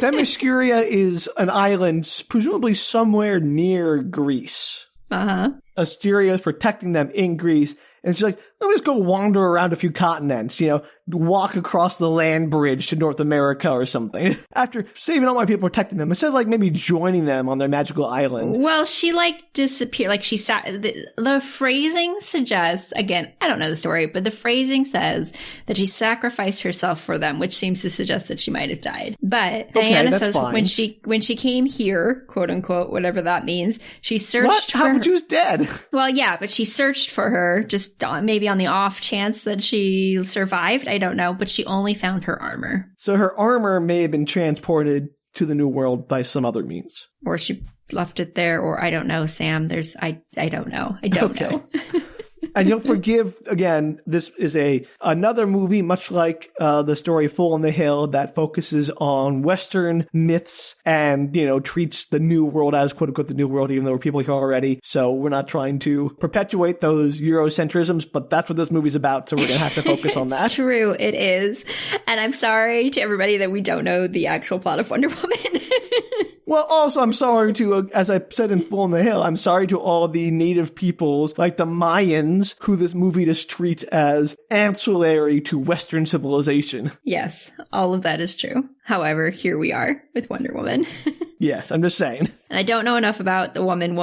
Themyscira is an island, presumably somewhere near Greece. Uh-huh. Asteria is protecting them in Greece. And she's like, let me just go wander around a few continents, walk across the land bridge to North America or something. After saving all my people, protecting them, instead of maybe joining them on their magical island. Well, she disappeared. She sat. The phrasing suggests, again, I don't know the story, but the phrasing says that she sacrificed herself for them, which seems to suggest that she might have died. But Diana says fine. when she came here, quote unquote, whatever that means, she searched for her. But she was dead. Well, yeah, but she searched for her just maybe on the off chance that she survived. I don't know, but she only found her armor. So her armor may have been transported to the New World by some other means. Or she left it there, or I don't know, Sam. I don't know. I don't know. And you'll forgive, again, this is another movie, much like the story Fool on the Hill, that focuses on Western myths and, treats the New World as, quote unquote, the New World, even though we're people here already. So we're not trying to perpetuate those Eurocentrisms, but that's what this movie's about. So we're going to have to focus on that. It's true. It is. And I'm sorry to everybody that we don't know the actual plot of Wonder Woman. Well, also, I'm sorry to, as I said in Full in the Hill, I'm sorry to all the native peoples, like the Mayans, who this movie just treats as ancillary to Western civilization. Yes, all of that is true. However, here we are with Wonder Woman. Yes, I'm just saying. And I don't know enough about the woman,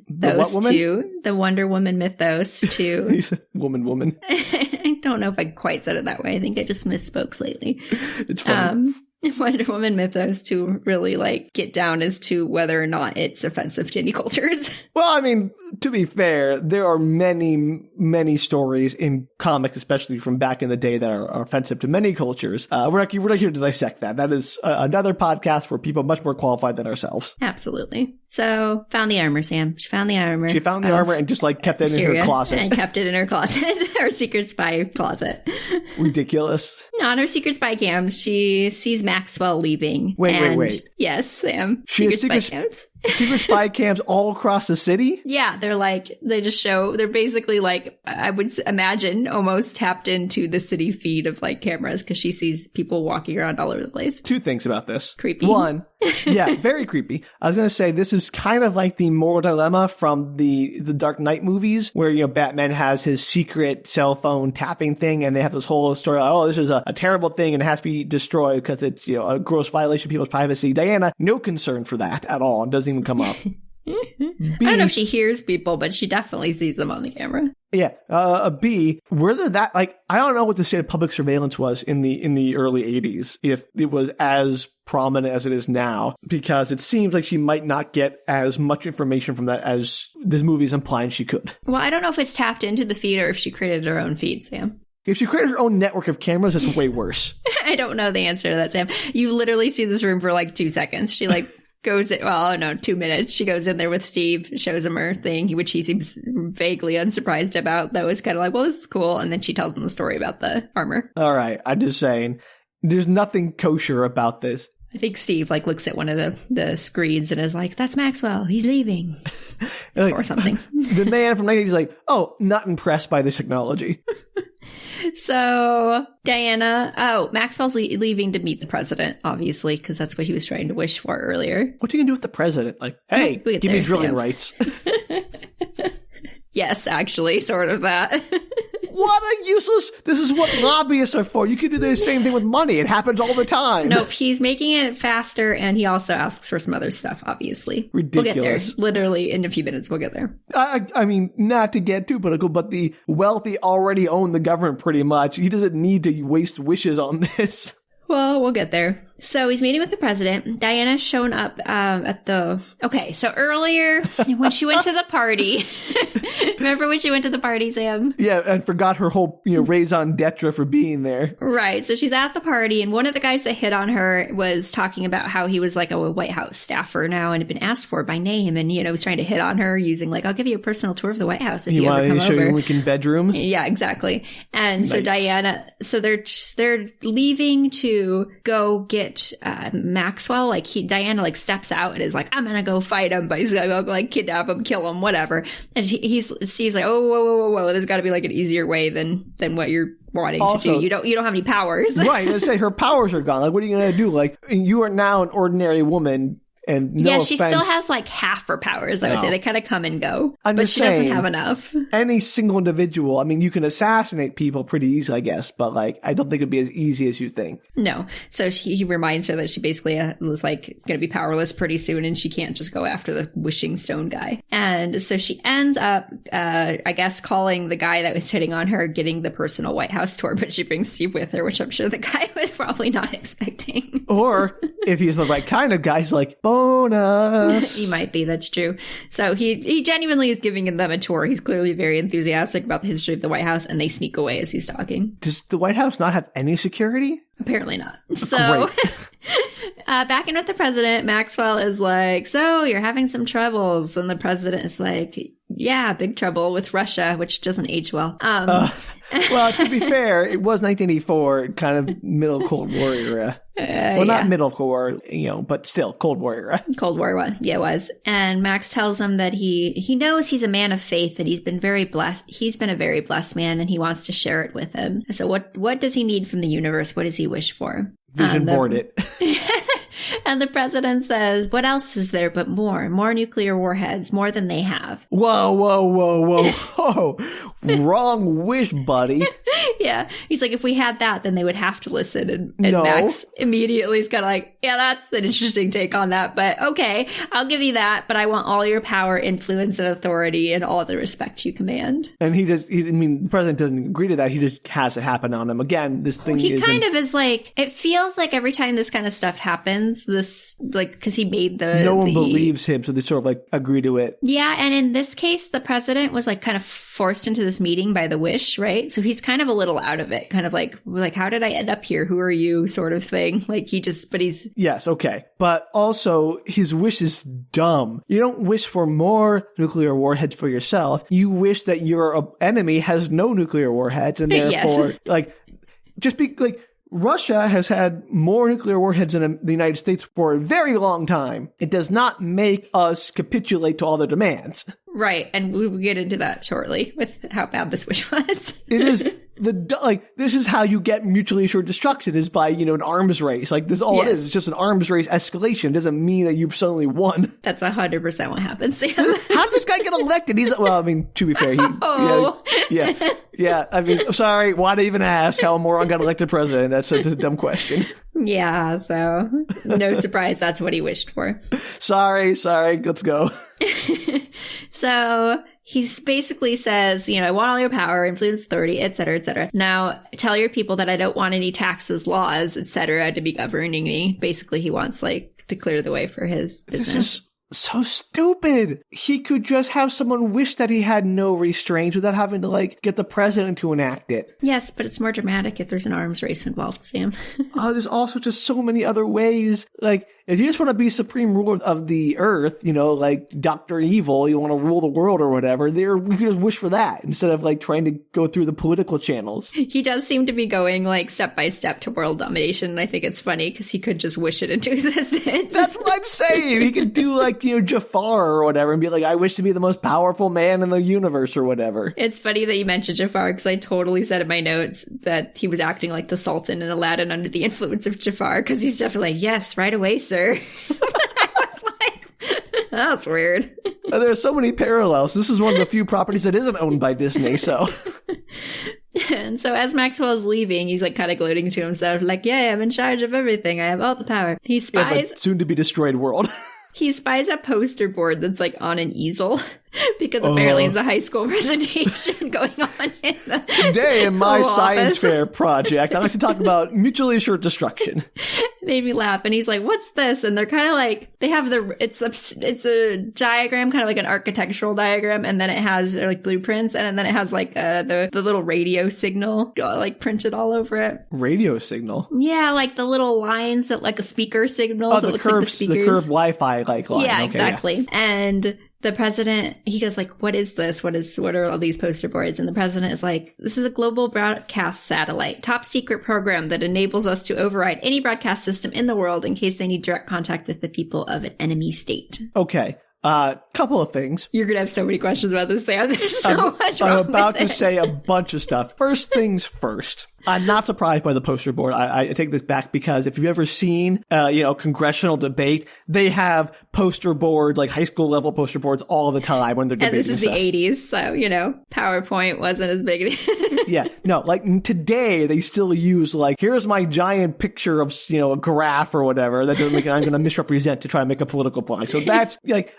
those two. The Wonder Woman mythos, too. Woman. I don't know if I quite said it that way. I think I just misspoke slightly. It's funny. Wonder Woman mythos to really like get down as to whether or not it's offensive to any cultures. Well, I mean, to be fair, there are many stories in comics, especially from back in the day, that are offensive to many cultures. We're not here to dissect that. That is another podcast for people much more qualified than ourselves. Absolutely. So, found the armor, Sam. She found the armor. She found the armor and just like kept it in her closet. And kept it in her closet. Her secret spy closet. Ridiculous. On her secret spy cams, she sees Maxwell leaving. Wait. Yes, Sam. She has secret spy cams all across the city? Yeah, they're basically like, I would imagine, almost tapped into the city feed of like cameras because she sees people walking around all over the place. Two things about this. Creepy. One, yeah, very creepy. I was going to say this is kind of like the moral dilemma from the Dark Knight movies where, you know, Batman has his secret cell phone tapping thing and they have this whole story like, oh, this is a terrible thing and it has to be destroyed because it's, you know, a gross violation of people's privacy. Diana, no concern for that at all. It doesn't even come up. I don't know if she hears people, but she definitely sees them on the camera. Yeah. B, whether that, like, I don't know what the state of public surveillance was in the early 80s, if it was as prominent as it is now, because it seems like she might not get as much information from that as this movie is implying she could. Well, I don't know if it's tapped into the feed or if she created her own feed, Sam. If she created her own network of cameras, it's way worse. I don't know the answer to that, Sam. You literally see this room for like 2 seconds. She like goes in, well, no, 2 minutes. She goes in there with Steve, shows him her thing, which he seems vaguely unsurprised about, though it's kind of like, well, this is cool. And then she tells him the story about the armor. All right. I'm just saying, there's nothing kosher about this. I think Steve like looks at one of the screens and is like, that's Maxwell. He's leaving. Like, or something. The man from 1980 is like, oh, not impressed by this technology. So Maxwell's leaving to meet the president, obviously, because that's what he was trying to wish for earlier. What's he gonna do with the president? Like, hey, give me drilling rights. Yes, actually, sort of that. What a useless... This is what lobbyists are for. You can do the same thing with money. It happens all the time. Nope, he's making it faster, and he also asks for some other stuff, obviously. Ridiculous. We'll get there. Literally, in a few minutes, we'll get there. I mean, not to get too political, but the wealthy already own the government pretty much. He doesn't need to waste wishes on this. Well, we'll get there. So he's meeting with the president. Diana's shown up Okay, so earlier when she went to the party, remember when she went to the party, Sam? Yeah, and forgot her whole, raison d'etre for being there. Right. So she's at the party, and one of the guys that hit on her was talking about how he was like a White House staffer now and had been asked for by name, and was trying to hit on her using like, I'll give you a personal tour of the White House if you ever come over. You want to show your Lincoln bedroom? Yeah, exactly. And nice. So Diana, they're leaving to go get Maxwell. Like Diana like steps out and is like, I'm gonna go fight him, but he's gonna go like kidnap him, kill him, whatever. And Steve's like, oh, whoa, there's got to be like an easier way than what you're wanting to do. You don't have any powers. Right. Let's say her powers are gone. Like, what are you gonna do? Like, you are now an ordinary woman. And no she still has like half her powers, I would say. They kind of come and go. But she doesn't have enough. Any single individual, I mean, you can assassinate people pretty easily, I guess, but like, I don't think it'd be as easy as you think. No. So he reminds her that she basically was like going to be powerless pretty soon and she can't just go after the wishing stone guy. And so she ends up, I guess, calling the guy that was hitting on her, getting the personal White House tour, but she brings Steve with her, which I'm sure the guy was probably not expecting. Or if he's the right kind of guy, he's like, bonus. He might be, that's true. So he genuinely is giving them a tour. He's clearly very enthusiastic about the history of the White House, and they sneak away as he's talking. Does the White House not have any security? Apparently not. So back in with the president, Maxwell is like, so you're having some troubles. And the president is like, yeah, big trouble with Russia, which doesn't age well. Well, to be fair, it was 1984, kind of middle Cold War era. Not middle Cold War, but still Cold War era. Cold War one. Yeah, it was. And Max tells him that he knows he's a man of faith, that he's been very blessed. He's been a very blessed man, and he wants to share it with him. So what does he need from the universe? What does he wish for? Vision board it. And the president says, what else is there but more nuclear warheads, more than they have. Whoa, whoa, whoa, whoa, whoa. Wrong wish, buddy. Yeah. He's like, if we had that, then they would have to listen. And No. Max immediately is kind of like, yeah, that's an interesting take on that. But okay, I'll give you that. But I want all your power, influence, and authority and all the respect you command. And the president doesn't agree to that. He just has it happen on him. Again, this thing He kind of is like, it feels like every time this kind of stuff happens, because he made no one believes him, so they sort of like agree to it. Yeah, and in this case, the president was like kind of forced into this meeting by the wish, right? So he's kind of a little out of it, kind of like how did I end up here? Who are you? Sort of thing. Like he's... Yes, okay. But also, his wish is dumb. You don't wish for more nuclear warheads for yourself. You wish that your enemy has no nuclear warheads, and therefore, Russia has had more nuclear warheads than the United States for a very long time. It does not make us capitulate to all their demands. Right, and we will get into that shortly with how bad this wish was. It is this is how you get mutually assured destruction, is by, an arms race. Like, this all it is. It's just an arms race escalation. It doesn't mean that you've suddenly won. That's 100% what happens, Sam. How did this guy get elected? To be fair, I'm sorry. Why do I even ask how a moron got elected president? That's a dumb question. Yeah, so no surprise that's what he wished for. Sorry, let's go. So he basically says, I want all your power, influence, authority, et cetera, et cetera. Now, tell your people that I don't want any taxes, laws, et cetera, to be governing me. Basically, he wants, to clear the way for his business. This is so stupid. He could just have someone wish that he had no restraints without having to, get the president to enact it. Yes, but it's more dramatic if there's an arms race involved, Sam. There's also just so many other ways. If you just want to be supreme ruler of the earth, like Dr. Evil, you want to rule the world or whatever, we could just wish for that instead of trying to go through the political channels. He does seem to be going step by step to world domination. And I think it's funny because he could just wish it into existence. That's what I'm saying. He could do Jafar or whatever and be like, I wish to be the most powerful man in the universe or whatever. It's funny that you mentioned Jafar because I totally said in my notes that he was acting like the Sultan in Aladdin under the influence of Jafar because he's definitely like, yes, right away, sir. I was like, that's weird. There are so many parallels. This is one of the few properties that isn't owned by Disney, so... And so as Maxwell's leaving, he's kind of gloating to himself, yeah, I'm in charge of everything. I have all the power. He spies... soon-to-be-destroyed world. He spies a poster board that's on an easel because apparently it's a high school presentation going on in the Today in my science fair project, I like to talk about mutually assured destruction. It made me laugh. And he's like, what's this? And they're kind of they have it's a diagram, kind of like an architectural diagram. And then it has blueprints. And then it has the little radio signal printed all over it. Radio signal? Yeah, the little lines that a speaker signals. Oh, the curved Wi-Fi line. Yeah, okay, exactly. Yeah. And the president, he goes what is this? What are all these poster boards? And the president is like, this is a global broadcast satellite, top secret program that enables us to override any broadcast system in the world in case they need direct contact with the people of an enemy state. Okay. Couple of things. You're going to have so many questions about this, Sam. There's so much wrong I'm about with to it. say a bunch of stuff. First things first. I'm not surprised by the poster board. I take this back because if you've ever seen, congressional debate, they have poster board, high school level poster boards all the time when they're debating. And this is stuff. the 80s, so, PowerPoint wasn't as big. Yeah. No, today they still use here's my giant picture of, a graph or whatever that I'm going to misrepresent to try and make a political point. So that's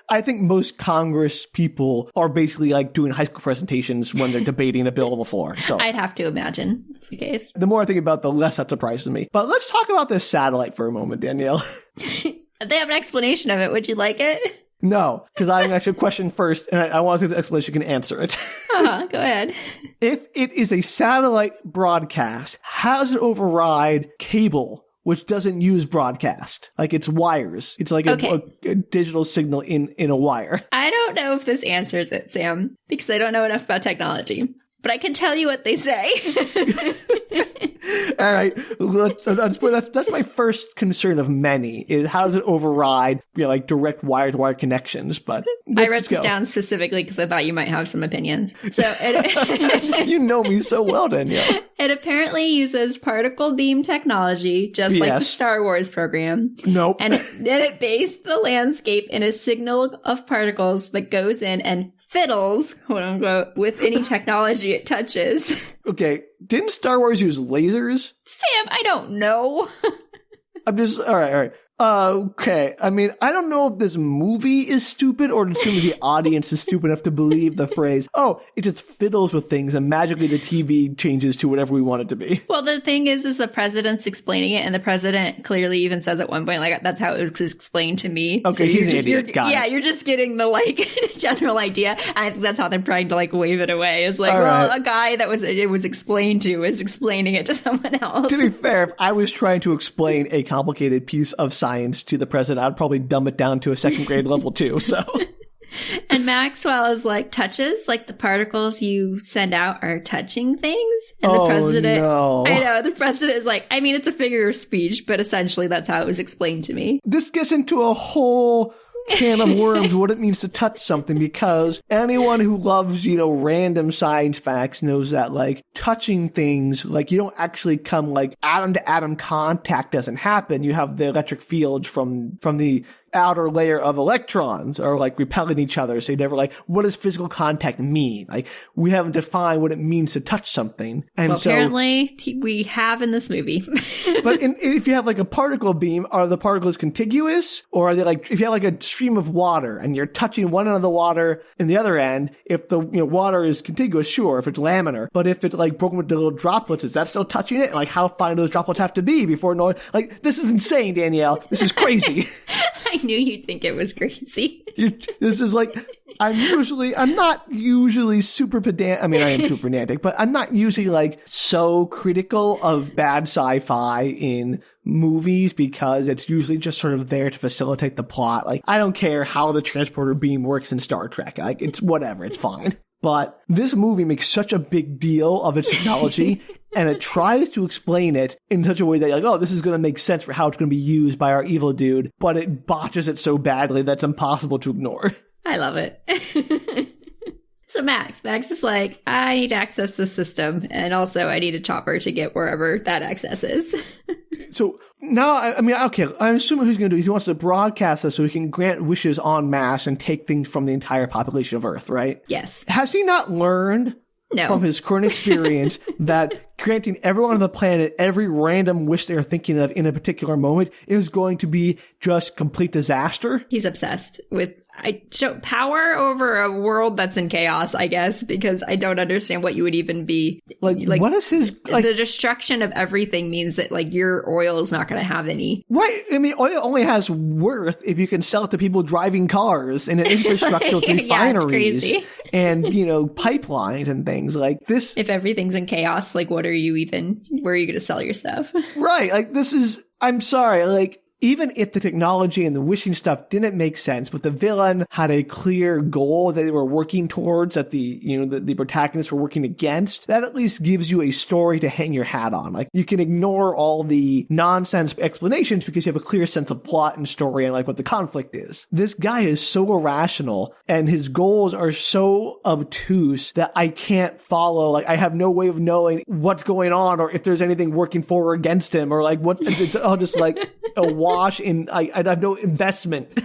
I think most Congress people are basically doing high school presentations when they're debating a bill on the floor. So I'd have to imagine it's the case. The more I think about it, the less that surprises me. But let's talk about this satellite for a moment, Danielle. They have an explanation of it. Would you like it? No, because I'm actually a question first, and I want to see the explanation can answer it. Go ahead. If it is a satellite broadcast, how does it override cable, which doesn't use broadcast? It's wires. It's a digital signal in a wire. I don't know if this answers it, Sam, because I don't know enough about technology. But I can tell you what they say. All right, that's my first concern of many is how does it override like direct wire-to-wire connections? But I wrote this down specifically because I thought you might have some opinions. So you know me so well, Danielle. It apparently uses particle beam technology, just like the Star Wars program. Nope. And then it based the landscape in a signal of particles that goes in and fiddles, quote unquote, with any technology it touches. Okay, didn't Star Wars use lasers? Sam, I don't know. I'm just, all right. Okay, I mean, I don't know if this movie is stupid or as soon as the audience is stupid enough to believe the phrase, oh, it just fiddles with things and magically the TV changes to whatever we want it to be. Well, the thing is the president's explaining it, and the president clearly even says at one point, like, that's how it was explained to me. Okay, so he's an idiot. Got it. You're just getting the, like, general idea, and I think that's how they're trying to, like, wave it away. It's like, a guy that it was explained to is explaining it to someone else. To be fair, if I was trying to explain a complicated piece of science to the president, I'd probably dumb it down to a second grade level too, so. And Maxwell is like, touches, like the particles you send out are touching things. And the president, no. I know, the president is like, I mean, it's a figure of speech, but essentially that's how it was explained to me. This gets into a whole can of worms what it means to touch something, because anyone who loves, random science facts knows that, like, touching things, like, you don't actually come, like, atom to atom contact doesn't happen. You have the electric fields from the outer layer of electrons are like repelling each other. So you never like, what does physical contact mean? Like, we haven't defined what it means to touch something. And so apparently we have in this movie. But if you have like a particle beam, are the particles contiguous, or are they like, if you have like a stream of water and you're touching one end of the water and the other end, if the water is contiguous, sure, if it's laminar, but if it's like broken into little droplets, is that still touching it? Like, how fine do those droplets have to be before like, this is insane, Danielle. This is crazy. I knew you'd think it was crazy. This is like, I'm not usually super pedantic. I mean, I am super pedantic, but I'm not usually like so critical of bad sci-fi in movies because it's usually just sort of there to facilitate the plot. Like, I don't care how the transporter beam works in Star Trek. Like, it's whatever, it's fine. But this movie makes such a big deal of its technology, and it tries to explain it in such a way that, like, oh, this is going to make sense for how it's going to be used by our evil dude, but it botches it so badly that's impossible to ignore. I love it. So Max is like, I need to access this system, and also I need a chopper to get wherever that access is. So now, I mean, okay, I'm assuming who's going to do is he wants to broadcast this so he can grant wishes en masse and take things from the entire population of Earth, right? Yes. Has he not learned from his current experience that granting everyone on the planet every random wish they're thinking of in a particular moment is going to be just complete disaster? He's obsessed with power over a world that's in chaos, I guess, because I don't understand what you would even be like what is his like, the destruction of everything means that like your oil is not going to have any, right? I mean, oil only has worth if you can sell it to people driving cars and an infrastructure with refineries and pipelines and things like this. If everything's in chaos, like where are you going to sell your stuff? Right, like this is, I'm sorry, like, even if the technology and the wishing stuff didn't make sense, but the villain had a clear goal that they were working towards that the protagonists were working against, that at least gives you a story to hang your hat on. Like, you can ignore all the nonsense explanations because you have a clear sense of plot and story and like what the conflict is. This guy is so irrational and his goals are so obtuse that I can't follow. Like, I have no way of knowing what's going on or if there's anything working for or against him or like what, it's all just like a wash in, I have no investment.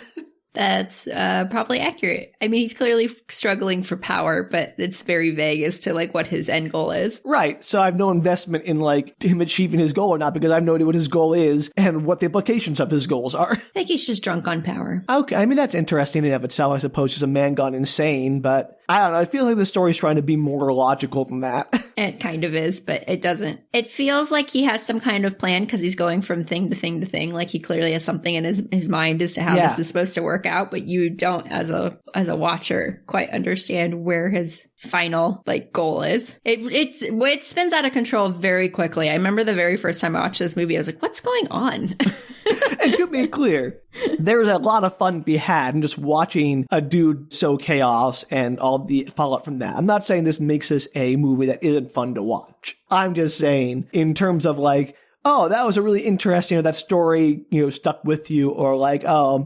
That's probably accurate. I mean, he's clearly struggling for power, but it's very vague as to like what his end goal is. Right. So I have no investment in like him achieving his goal or not because I have no idea what his goal is and what the implications of his goals are. I think he's just drunk on power. Okay. I mean, that's interesting in and of itself, I suppose, just a man gone insane, but I don't know. I feel like the story's trying to be more logical than that. It kind of is, but it doesn't. It feels like he has some kind of plan because he's going from thing to thing to thing. Like he clearly has something in his mind as to how this is supposed to work out, but you don't, as a watcher, quite understand where his final like goal is. It spins out of control very quickly. I remember the very first time I watched this movie, I was like, "What's going on?" And to be clear, There's a lot of fun to be had in just watching a dude sow chaos and all the fallout from that. I'm not saying this makes this a movie that isn't fun to watch. I'm just saying in terms of like, oh, that was a really interesting, that story, stuck with you, or like,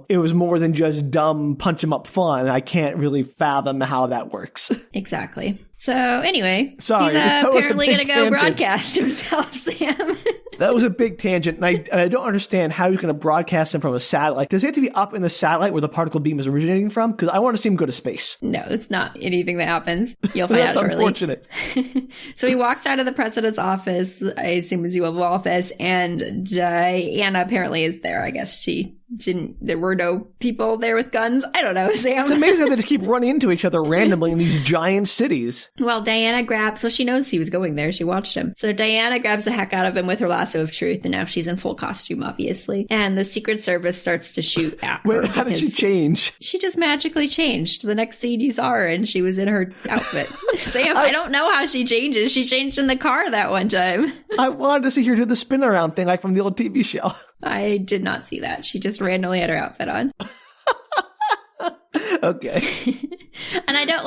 it was more than just dumb punch 'em up fun. I can't really fathom how that works. Exactly. So anyway, sorry, he's apparently going to go tangent. Broadcast himself, Sam. That was a big tangent, and I don't understand how he's going to broadcast him from a satellite. Does he have to be up in the satellite where the particle beam is originating from? Because I want to see him go to space. No, it's not anything that happens. You'll find out shortly. That's unfortunate. So he walks out of the president's office, I assume his Oval Office, and Diana apparently is there. I guess there were no people there with guns. I don't know, Sam. It's amazing how they just keep running into each other randomly in these giant cities. Well, she knows he was going there. She watched him. So Diana grabs the heck out of him with her lasso of truth, and now she's in full costume, obviously. And the Secret Service starts to shoot at her. Wait, how did she change? She just magically changed. The next scene you saw her and she was in her outfit. Sam, I don't know how she changes. She changed in the car that one time. I wanted to see her do the spin around thing like from the old TV show. I did not see that. She just randomly had her outfit on. Okay. And I don't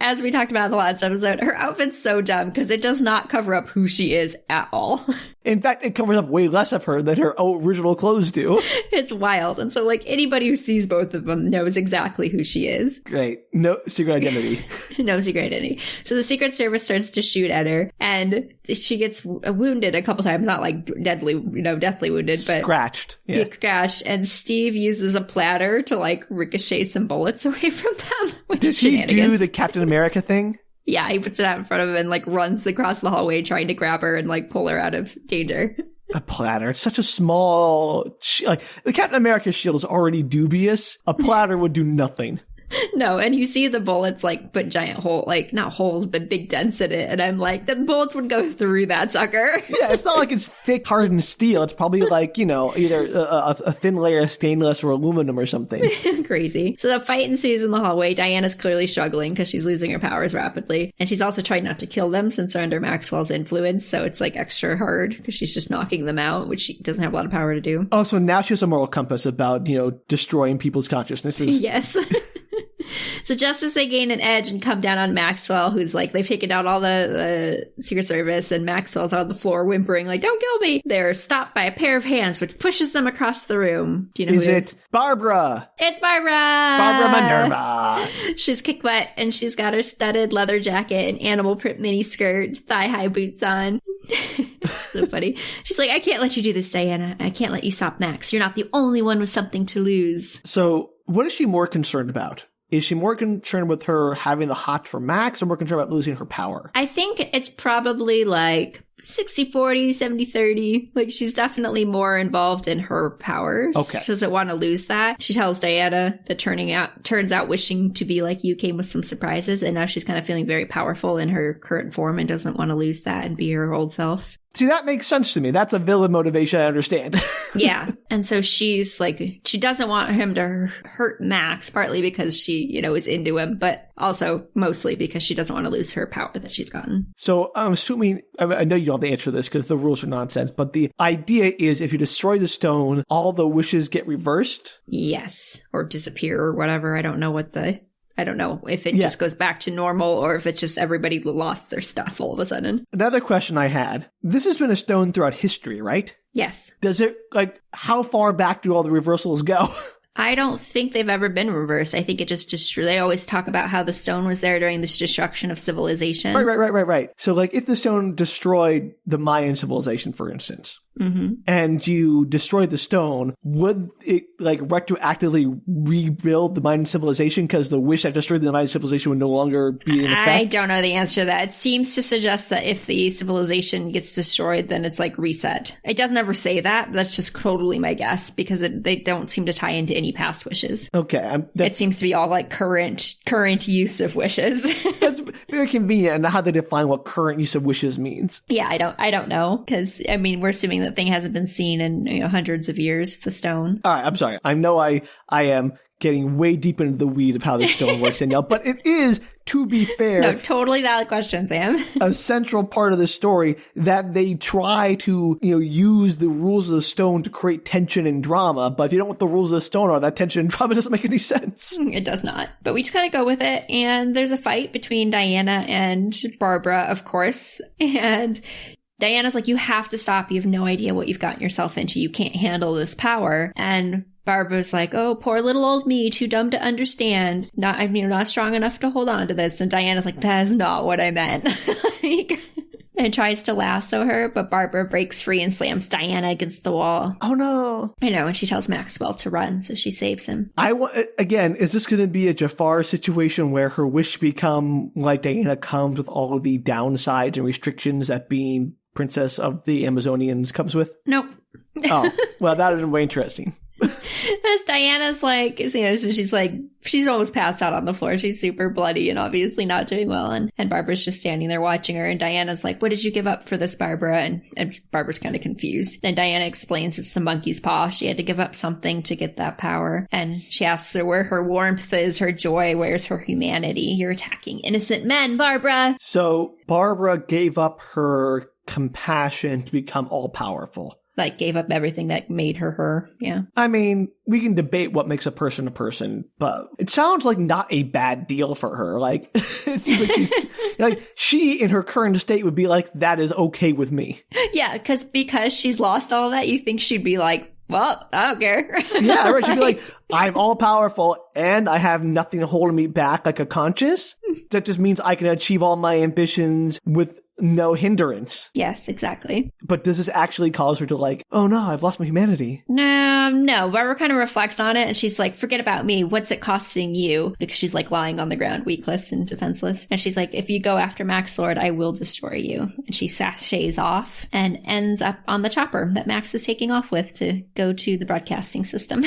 as we talked about in the last episode, her outfit's so dumb because it does not cover up who she is at all. In fact, it covers up way less of her than her original clothes do. It's wild. And so anybody who sees both of them knows exactly who she is. Great. No secret identity. No secret identity. So the Secret Service starts to shoot at her and she gets wounded a couple times, not deathly wounded, but scratched. Yeah. Scratched. And Steve uses a platter to ricochet some bullets away from them. Did he do the Captain America thing? Yeah, he puts it out in front of him and runs across the hallway trying to grab her and pull her out of danger. A platter. It's such a small... the Captain America shield is already dubious. A platter would do nothing. No, and you see the bullets put giant hole, not holes, but big dents in it. And I'm the bullets would go through that sucker. Yeah, it's not like it's thick, hardened steel. It's probably either a thin layer of stainless or aluminum or something. Crazy. So the fight ensues in the hallway. Diana's clearly struggling because she's losing her powers rapidly. And she's also trying not to kill them since they're under Maxwell's influence. So it's extra hard because she's just knocking them out, which she doesn't have a lot of power to do. Oh, so now she has a moral compass about, destroying people's consciousnesses. Yes. So just as they gain an edge and come down on Maxwell, who's they've taken out all the Secret Service, and Maxwell's on the floor whimpering, don't kill me. They're stopped by a pair of hands, which pushes them across the room. Do you know who it is? Barbara? It's Barbara! Barbara Minerva! She's kick butt, and she's got her studded leather jacket and animal print mini skirt, thigh-high boots on. So funny. She's I can't let you do this, Diana. I can't let you stop Max. You're not the only one with something to lose. So what is she more concerned about? Is she more concerned with her having the hots for Max or more concerned about losing her power? I think it's probably 60-40, 70-30. She's definitely more involved in her powers. Okay. She doesn't want to lose that. She tells Diana that turns out wishing to be like you came with some surprises, and now she's kind of feeling very powerful in her current form and doesn't want to lose that and be her old self. See, that makes sense to me. That's a villain motivation I understand. Yeah. And so she's she doesn't want him to hurt Max, partly because she, is into him, but also mostly because she doesn't want to lose her power that she's gotten. So I'm assuming, I know you don't have the answer to this because the rules are nonsense, but the idea is if you destroy the stone, all the wishes get reversed? Yes. Or disappear or whatever. I don't know if it just goes back to normal or if it's just everybody lost their stuff all of a sudden. Another question I had. This has been a stone throughout history, right? Yes. Does it, how far back do all the reversals go? I don't think they've ever been reversed. I think it just they always talk about how the stone was there during this destruction of civilization. Right. So if the stone destroyed the Mayan civilization, for instance, and you destroy the stone, would it retroactively rebuild the Mayan civilization because the wish that destroyed the Mayan civilization would no longer be in effect? I don't know the answer to that. It seems to suggest that if the civilization gets destroyed, then it's reset. It doesn't ever say that. That's just totally my guess because they don't seem to tie into any past wishes. Okay. It seems to be all current use of wishes. That's very convenient and how they define what current use of wishes means. Yeah, I don't know because we're assuming that thing hasn't been seen in hundreds of years, the stone. All right, I'm sorry. I know I am getting way deep into the weed of how this stone works, Danielle. But it is, to be fair, No, totally valid question, Sam. a central part of the story that they try to, use the rules of the stone to create tension and drama. But if you don't know what the rules of the stone are, that tension and drama doesn't make any sense. It does not. But we just gotta go with it. And there's a fight between Diana and Barbara, of course. And Diana's like, you have to stop. You have no idea what you've gotten yourself into. You can't handle this power. And Barbara's like, oh, poor little old me, too dumb to understand. Not strong enough to hold on to this. And Diana's like, that is not what I meant. And tries to lasso her, but Barbara breaks free and slams Diana against the wall. Oh, no. I know, and she tells Maxwell to run, so she saves him. Again, is this going to be a Jafar situation where her wish become like Diana comes with all of the downsides and restrictions that being Princess of the Amazonians comes with? Nope. Oh, well, that would have been way interesting. As Diana's like, so she's almost passed out on the floor. She's super bloody and obviously not doing well. And Barbara's just standing there watching her. And Diana's like, what did you give up for this, Barbara? And Barbara's kind of confused. And Diana explains it's the monkey's paw. She had to give up something to get that power. And she asks her where her warmth is, her joy, where's her humanity? You're attacking innocent men, Barbara. So Barbara gave up her compassion to become all-powerful. Like, gave up everything that made her, yeah. I mean, we can debate what makes a person, but it sounds like not a bad deal for her. Like, it seems like she, in her current state, would be like, that is okay with me. Yeah, because she's lost all of that, you think she'd be like, well, I don't care. Yeah, right. She'd be like, I'm all powerful and I have nothing holding me back like a conscience. That just means I can achieve all my ambitions with no hindrance. Yes, exactly. But does this actually cause her to like, oh no, I've lost my humanity? No. Barbara kind of reflects on it and she's like, forget about me. What's it costing you? Because she's like lying on the ground, weakless and defenseless. And she's like, if you go after Max Lord, I will destroy you. And she sashays off and ends up on the chopper that Max is taking off with to go to the broadcasting system.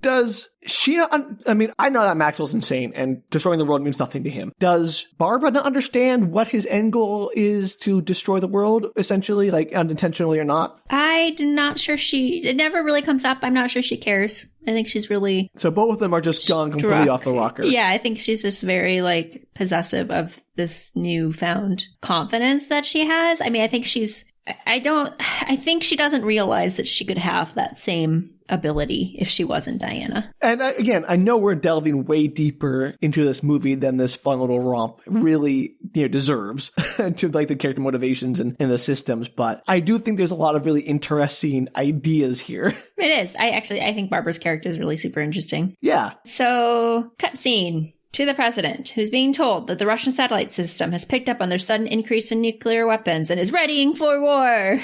Does she not, I mean, I know that Maxwell's insane and destroying the world means nothing to him. Does Barbara not understand what his end goal is to destroy the world, essentially, like unintentionally or not? I'm not sure it never really comes up. I'm not sure she cares. I think she's really... So both of them are just gone completely off the rocker. Yeah, I think she's just very, like, possessive of this newfound confidence that she has. I mean, I think I think she doesn't realize that she could have that same ability if she wasn't Diana. And again, I know we're delving way deeper into this movie than this fun little romp really, deserves to like the character motivations and the systems. But I do think there's a lot of really interesting ideas here. It is. I think Barbara's character is really super interesting. Yeah. So, cutscene. To the president, who's being told that the Russian satellite system has picked up on their sudden increase in nuclear weapons and is readying for war.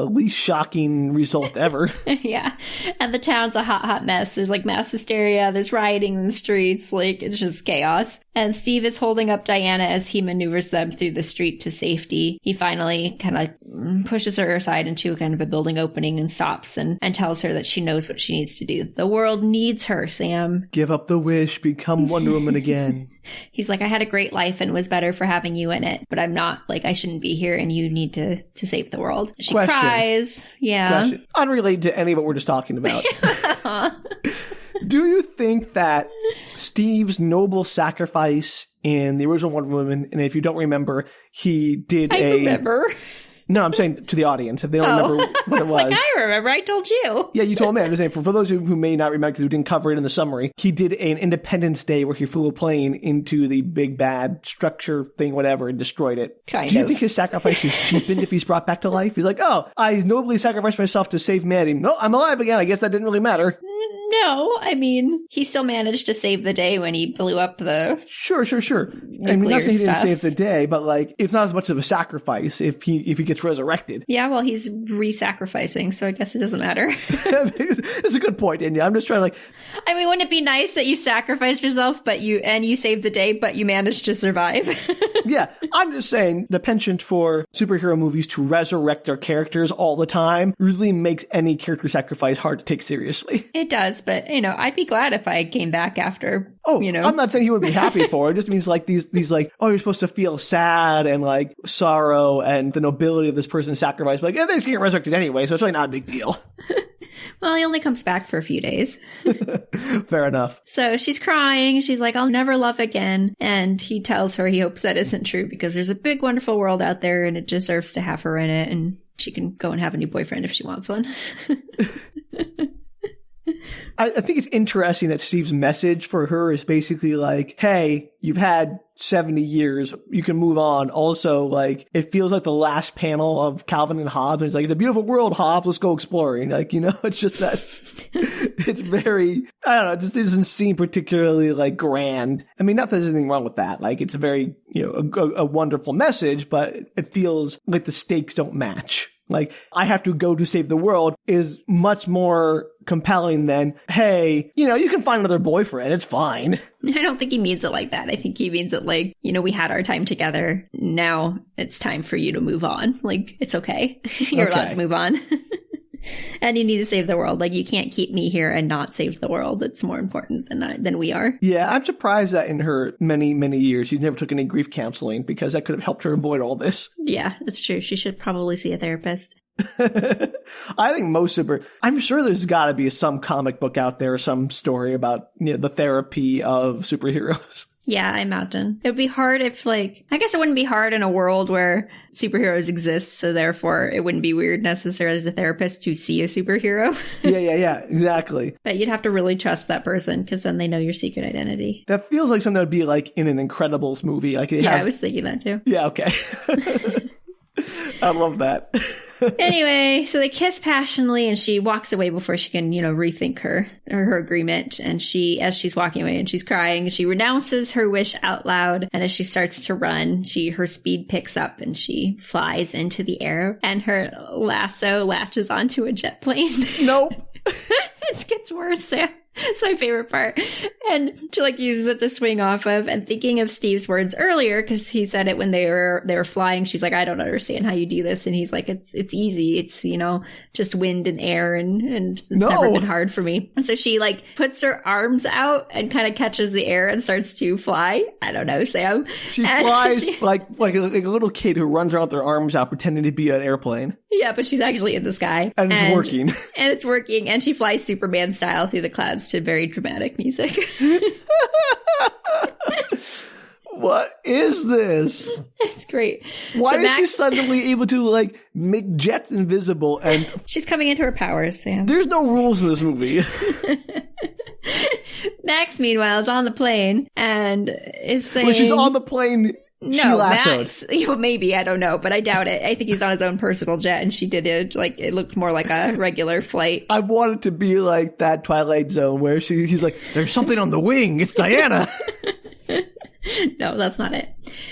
Least shocking result ever. Yeah. And the town's a hot mess. There's like mass hysteria. There's rioting in the streets. Like, it's just chaos. And Steve is holding up Diana as he maneuvers them through the street to safety. He finally kind of pushes her aside into kind of a building opening and stops and tells her that she knows what she needs to do. The world needs her, Sam. Give up the wish, become Wonder Woman again. He's like, I had a great life and was better for having you in it, but I'm not, like, I shouldn't be here and you need to save the world. She cries. Yeah. Question. Unrelated to any of what we're just talking about. Do you think that Steve's noble sacrifice in the original Wonder Woman, and if you don't remember, he did I remember. No, I'm saying to the audience, if they don't remember what it was. Like, I remember, I told you. Yeah, you told me. I'm just saying, for those who may not remember, because we didn't cover it in the summary, he did an Independence Day where he flew a plane into the big bad structure thing, whatever, and destroyed it. Kind Do you of. think his sacrifice is cheapened if he's brought back to life? He's like, oh, I nobly sacrificed myself to save humanity. No, I'm alive again. I guess that didn't really matter. No, I mean, he still managed to save the day when he blew up the Sure. I mean, not saying he didn't save the day, but like, it's not as much of a sacrifice if he gets resurrected. Yeah, well, he's re-sacrificing, so I guess it doesn't matter. It's a good point, India. I'm just trying to like... I mean, wouldn't it be nice that you sacrificed yourself, but you saved the day, but you managed to survive? Yeah, I'm just saying the penchant for superhero movies to resurrect their characters all the time really makes any character sacrifice hard to take seriously. It does, but, I'd be glad if I came back after, I'm not saying he would be happy for it. It just means like these like, oh, you're supposed to feel sad and like sorrow and the nobility of this person's sacrifice. But like, yeah, they just get resurrected anyway, so it's really not a big deal. Well, he only comes back for a few days. Fair enough. So she's crying. She's like, I'll never love again. And he tells her he hopes that isn't true because there's a big, wonderful world out there and it deserves to have her in it. And she can go and have a new boyfriend if she wants one. I think it's interesting that Steve's message for her is basically like, hey, you've had 70 years. You can move on. Also, like, it feels like the last panel of Calvin and Hobbes. And it's like, it's a beautiful world, Hobbes. Let's go exploring. Like, you know, it's just that it's very, I don't know, it just doesn't seem particularly like grand. I mean, not that there's anything wrong with that. Like, it's a very, you know, a wonderful message, but it feels like the stakes don't match. Like, I have to go to save the world is much more compelling than, hey, you know, you can find another boyfriend. It's fine. I don't think he means it like that. I think he means it like, you know, we had our time together. Now it's time for you to move on. Like, it's okay. You're allowed to move on. And you need to save the world. Like, you can't keep me here and not save the world. It's more important than we are. Yeah, I'm surprised that in her many, many years, she never took any grief counseling because that could have helped her avoid all this. Yeah, it's true. She should probably see a therapist. I think I'm sure there's got to be some comic book out there, some story about, you know, the therapy of superheroes. Yeah, I imagine. It would be hard if, like, I guess it wouldn't be hard in a world where superheroes exist, so therefore it wouldn't be weird necessarily as a therapist to see a superhero. Yeah, exactly. But you'd have to really trust that person because then they know your secret identity. That feels like something that would be like in an Incredibles movie. Like, I was thinking that too. Yeah, okay. I love that. Anyway, so they kiss passionately and she walks away before she can, you know, rethink her agreement. And as she's walking away and she's crying, she renounces her wish out loud. And as she starts to run, her speed picks up and she flies into the air and her lasso latches onto a jet plane. Nope. It gets worse, Sam. It's my favorite part. And she like uses it to swing off of. And thinking of Steve's words earlier, because he said it when they were flying, she's like, I don't understand how you do this. And he's like, it's easy. It's, you know, just wind and air and it's never been hard for me. And so she like puts her arms out and kind of catches the air and starts to fly. I don't know, Sam. She flies like a little kid who runs around with their arms out pretending to be an airplane. Yeah, but she's actually in the sky. And it's working. And it's working. And she flies Superman style through the clouds to very dramatic music. What is this? It's great. Why is she suddenly able to like make jets invisible? And she's coming into her powers, Sam. There's no rules in this movie. Max, meanwhile, is on the plane and is saying... When she's on the plane... No, Max, maybe, I don't know, but I doubt it. I think he's on his own personal jet and she did it, like, it looked more like a regular flight. I want it to be like that Twilight Zone where he's like, there's something on the wing, it's Diana. No, that's not it.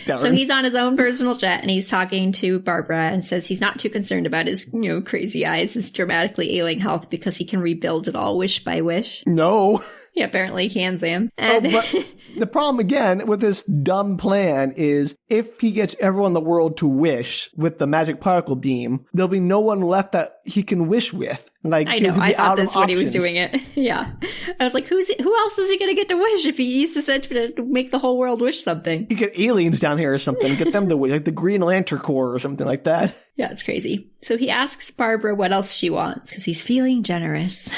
Darn. So he's on his own personal jet and he's talking to Barbara and says he's not too concerned about his, you know, crazy eyes, his dramatically ailing health because he can rebuild it all wish by wish. No. Yeah, apparently he can, Sam. And but the problem again with this dumb plan is if he gets everyone in the world to wish with the magic particle beam, there'll be no one left that he can wish with. Like, I know, I thought this when he was doing it. Yeah. I was like, who else is he going to get to wish if he's essentially to make the whole world wish something? You get aliens down here or something, get them to wish, like the Green Lantern Corps or something like that. Yeah, it's crazy. So he asks Barbara what else she wants because he's feeling generous.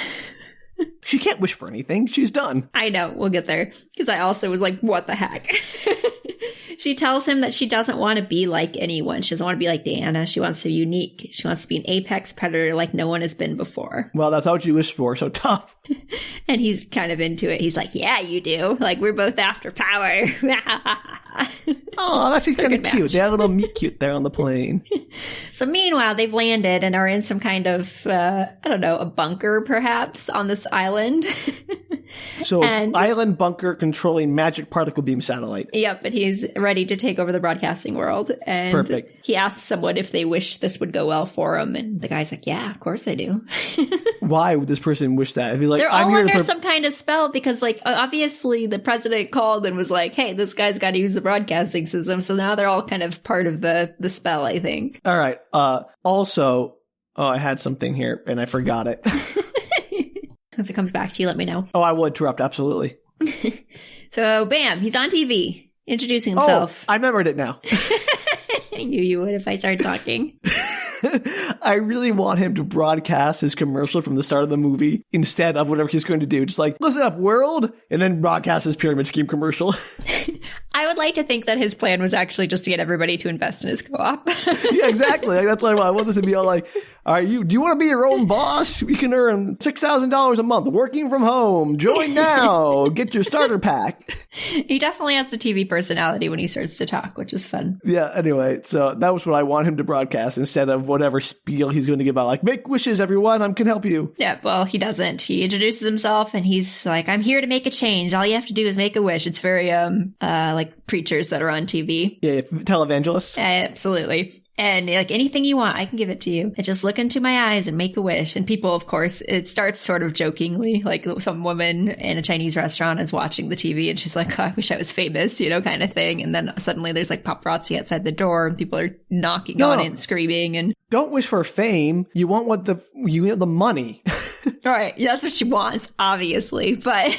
She can't wish for anything. She's done. I know. We'll get there. Because I also was like, what the heck? She tells him that she doesn't want to be like anyone. She doesn't want to be like Diana. She wants to be unique. She wants to be an apex predator like no one has been before. Well, that's what you wish for, so tough. And he's kind of into it. He's like, yeah, you do. Like, we're both after power. Oh, that's kind of cute. They have a little meet cute there on the plane. So meanwhile, they've landed and are in some kind of, I don't know, a bunker perhaps on this island. So island bunker controlling magic particle beam satellite. Yep, but he's ready to take over the broadcasting world. And perfect. He asks someone if they wish this would go well for him. And the guy's like, yeah, of course I do. Why would this person wish that? Like, they're all under some kind of spell because, like, obviously the president called and was like, hey, this guy's got to use the broadcasting system. So now they're all kind of part of the spell, I think. All right. Also, I had something here and I forgot it. If it comes back to you, let me know. Oh, I will interrupt. Absolutely. So, bam, he's on TV introducing himself. Oh, I remembered it now. I knew you would if I started talking. I really want him to broadcast his commercial from the start of the movie instead of whatever he's going to do. Just like, listen up, world, and then broadcast his pyramid scheme commercial. I would like to think that his plan was actually just to get everybody to invest in his co-op. Yeah, exactly. Like, that's what I want. I want this to be all like, all right, do you want to be your own boss? You can earn $6,000 a month working from home. Join now. Get your starter pack. He definitely has the TV personality when he starts to talk, which is fun. Yeah, anyway, so that was what I want him to broadcast instead of whatever spiel he's going to give out. Like, make wishes, everyone. I can help you. Yeah, well, he doesn't. He introduces himself and he's like, I'm here to make a change. All you have to do is make a wish. It's very, like preachers that are on TV. Yeah, televangelists. Absolutely. And like anything you want, I can give it to you. And just look into my eyes and make a wish. And people, of course, it starts sort of jokingly, like some woman in a Chinese restaurant is watching the TV and she's like, oh, I wish I was famous, kind of thing. And then suddenly there's like paparazzi outside the door and people are knocking on it and screaming. And don't wish for fame. You want the money. All right. That's what she wants, obviously. But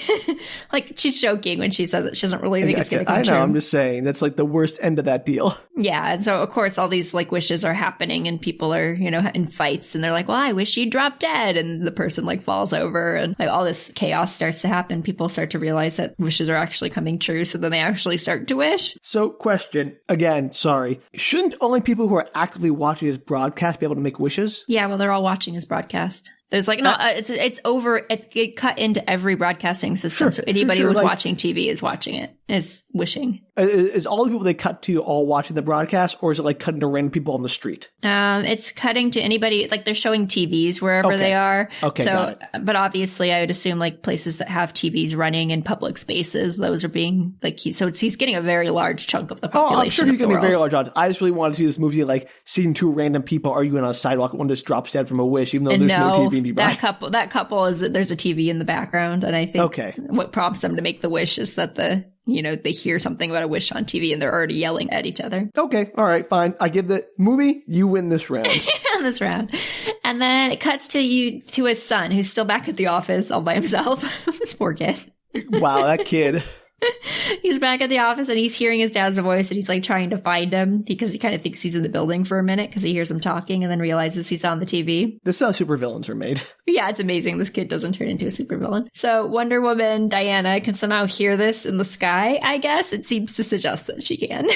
like she's joking when she says it. She doesn't really think it's going to come true. I know. I'm just saying that's like the worst end of that deal. Yeah. And so, of course, all these like wishes are happening and people are, in fights and they're like, well, I wish you'd drop dead. And the person like falls over and like all this chaos starts to happen. People start to realize that wishes are actually coming true. So then they actually start to wish. So question again, sorry. Shouldn't only people who are actively watching his broadcast be able to make wishes? Yeah. Well, they're all watching his broadcast. There's like, it's over, it cut into every broadcasting system. So anybody who's watching TV is watching it, is wishing. Is all the people they cut to all watching the broadcast, or is it like cutting to random people on the street? It's cutting to anybody, like they're showing TVs wherever they are. Okay, so, got it. But obviously I would assume like places that have TVs running in public spaces, those are being like, he's getting a very large chunk of the population. Oh, I'm sure he's getting a very large audience. I just really wanted to see this movie, like seeing two random people arguing on a sidewalk. One just drops dead from a wish, even though there's no TV nearby. That couple there's a TV in the background, and I think what prompts them to make the wish is that they hear something about a wish on TV and they're already yelling at each other. Okay, all right, fine. I give the movie, you win this round. This round. And then it cuts to his son, who's still back at the office all by himself. This poor kid. Wow, that kid. He's back at the office and he's hearing his dad's voice and he's like trying to find him because he kind of thinks he's in the building for a minute because he hears him talking and then realizes he's on the TV. This is how supervillains are made. Yeah, it's amazing. This kid doesn't turn into a supervillain. So Wonder Woman Diana can somehow hear this in the sky, I guess. It seems to suggest that she can.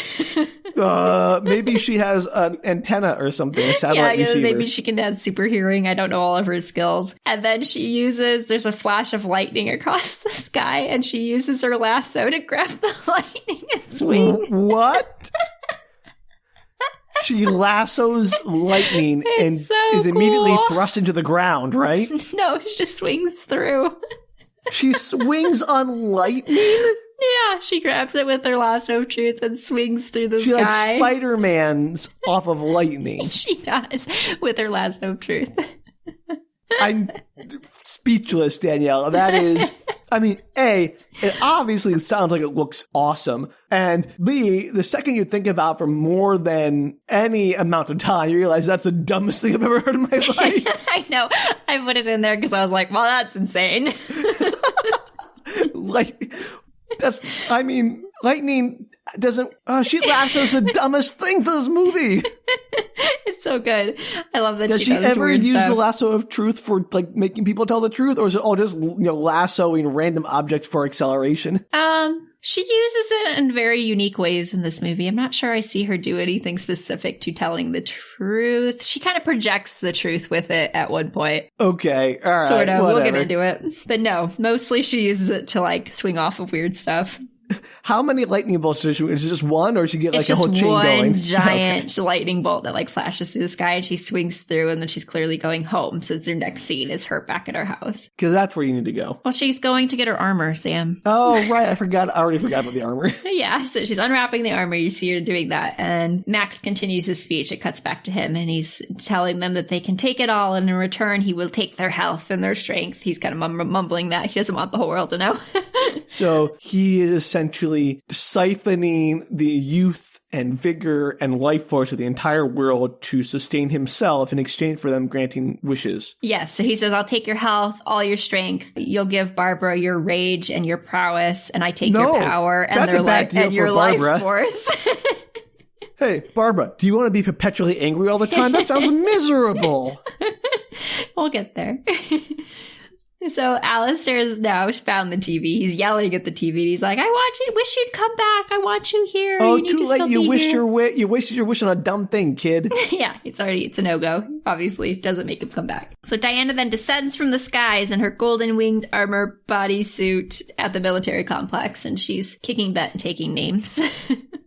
Maybe she has an antenna or something, a satellite receiver. Maybe she can have super hearing. I don't know all of her skills. And then there's a flash of lightning across the sky and she uses her lasso to grab the lightning and swing. What? She lassos lightning and is immediately thrust into the ground, right? No, she just swings through. She swings on lightning? Yeah, she grabs it with her lasso of truth and swings through the sky. She like Spider-Man's off of lightning. She does, with her lasso of truth. I'm speechless, Danielle. That is, I mean, A, it obviously sounds like it looks awesome. And B, the second you think about for more than any amount of time, you realize that's the dumbest thing I've ever heard in my life. I know. I put it in there because I was like, well, that's insane. Lightning doesn't, she lassos the dumbest things in this movie. It's so good. I love that does she does ever weird use stuff. the lasso of truth for like making people tell the truth, or is it all just lassoing random objects for acceleration? She uses it in very unique ways in this movie. I'm not sure I see her do anything specific to telling the truth. She kind of projects the truth with it at one point. Okay, all right, sort of. whatever. We'll get into it, but no, mostly she uses it to like swing off of weird stuff. How many lightning bolts does she? Is it just one, or does she get like a whole chain going? It's just one giant lightning bolt that like flashes through the sky, and she swings through, and then she's clearly going home. So their next scene is her back at her house. Because that's where you need to go. Well, she's going to get her armor, Sam. Oh, right. I already forgot about the armor. Yeah, so she's unwrapping the armor. You see her doing that, and Max continues his speech. It cuts back to him, and he's telling them that they can take it all, and in return, he will take their health and their strength. He's kind of mumbling that. He doesn't want the whole world to know. So he is essentially siphoning the youth and vigor and life force of the entire world to sustain himself in exchange for them granting wishes. Yes. So he says, I'll take your health, all your strength. You'll give Barbara your rage and your prowess, and I take your power and their life and your life force. Hey, Barbara, do you want to be perpetually angry all the time? That sounds miserable. We'll get there. So Alistair has now found the TV. He's yelling at the TV. He's like, wish you'd come back. I want you here. Oh, you need too to late. still You be wish here. you wasted your wish on a dumb thing, kid. Yeah, it's a no-go. Obviously, doesn't make him come back. So Diana then descends from the skies in her golden winged armor bodysuit at the military complex, and she's kicking butt and taking names.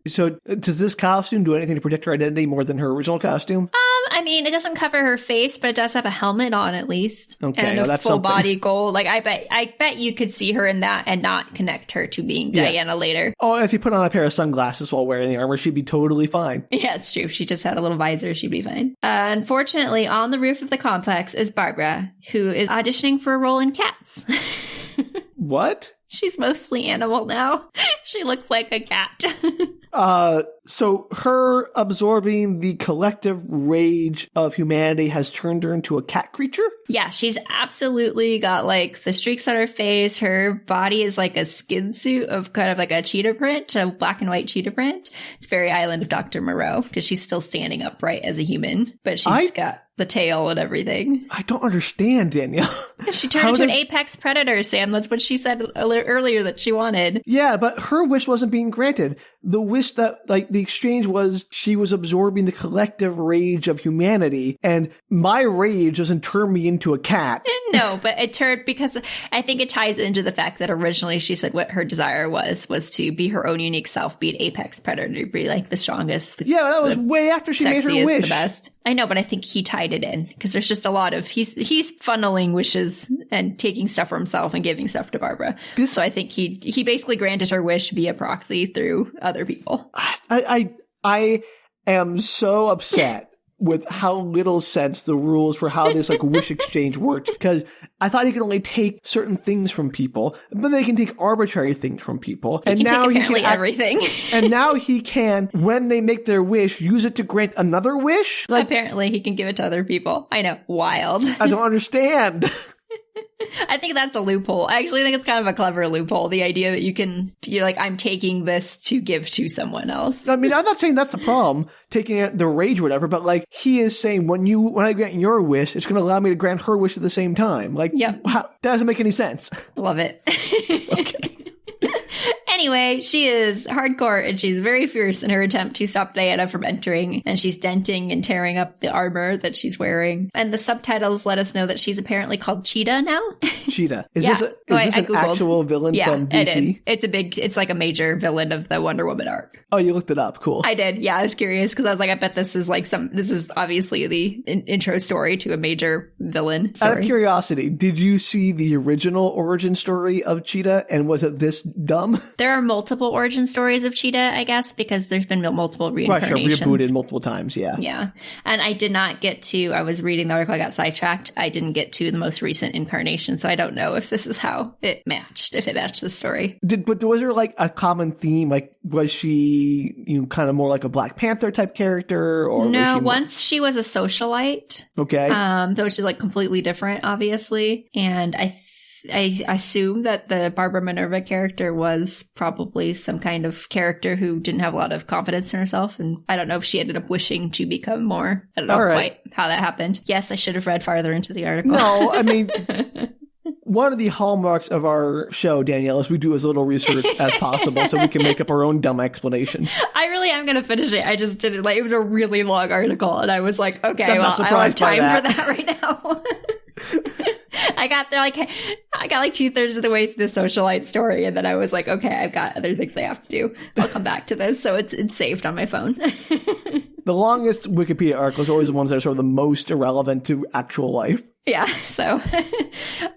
So does this costume do anything to protect her identity more than her original costume? I mean, it doesn't cover her face, but it does have a helmet on at least. Okay, and well, a that's full something. body gold. Like I bet you could see her in that and not connect her to being Diana later. Oh, if you put on a pair of sunglasses while wearing the armor, she'd be totally fine. Yeah, it's true. If she just had a little visor, she'd be fine. Unfortunately, on the roof of the complex is Barbara, who is auditioning for a role in Cats. What? She's mostly animal now. She looks like a cat. So her absorbing the collective rage of humanity has turned her into a cat creature? Yeah, she's absolutely got like the streaks on her face. Her body is like a skin suit of kind of like a cheetah print, a black and white cheetah print. It's very Island of Dr. Moreau because she's still standing upright as a human, but she's got the tail and everything. I don't understand, Danielle. She turned into an apex predator, Sam. That's what she said earlier that she wanted. Yeah, but her wish wasn't being granted. The wish that, like, the exchange was she was absorbing the collective rage of humanity, and my rage doesn't turn me into a cat. No, but it turned, because I think it ties into the fact that originally she said what her desire was to be her own unique self, be an apex predator, be like the strongest. Yeah, that was way after she made her wish. The best. I know, but I think he tied it in because there's just a lot of he's funneling wishes and taking stuff for himself and giving stuff to Barbara. So I think he basically granted her wish via proxy through other people. I am so upset with how little sense the rules for how this like wish exchange works, because I thought he could only take certain things from people, but they can take arbitrary things from people. And now he can everything. And now he can, when they make their wish, use it to grant another wish. Like, apparently he can give it to other people. I know, wild. I don't understand. I think that's a loophole. I actually think it's kind of a clever loophole. The idea that you're like, I'm taking this to give to someone else. I mean, I'm not saying that's the problem, taking the rage or whatever, but like he is saying when I grant your wish, it's going to allow me to grant her wish at the same time. Like, yep. Wow, that doesn't make any sense. Love it. Okay. Anyway, she is hardcore and she's very fierce in her attempt to stop Diana from entering, and she's denting and tearing up the armor that she's wearing. And the subtitles let us know that she's apparently called Cheetah now. Cheetah. Is this an actual villain from DC? It's like a major villain of the Wonder Woman arc. Oh, you looked it up. Cool. I did. Yeah, I was curious because I was like, I bet this is obviously the intro story to a major villain story. Out of curiosity, did you see the original origin story of Cheetah, and was it this dumb? There are multiple origin stories of Cheetah, I guess, because there's been multiple reincarnations. Right, rebooted multiple times, yeah. Yeah. And I did not get to, I was reading the article, I got sidetracked. I didn't get to the most recent incarnation, so I don't know if this is how it matched, if it matched the story. But was there like a common theme? Like, was she kind of more like a Black Panther type character? Or no, once she was a socialite. Okay. Though she's like completely different, obviously. And I assume that the Barbara Minerva character was probably some kind of character who didn't have a lot of confidence in herself. And I don't know if she ended up wishing to become more. I don't know quite how that happened. Yes, I should have read farther into the article. No, I mean, one of the hallmarks of our show, Danielle, is we do as little research as possible so we can make up our own dumb explanations. I really am going to finish it. I just didn't it was a really long article and I was like, okay, I don't have time for that right now. I got 2/3 of the way through the socialite story, and then I was like, okay, I've got other things I have to do. I'll come back to this. So it's saved on my phone. The longest Wikipedia articles are always the ones that are sort of the most irrelevant to actual life. Yeah, so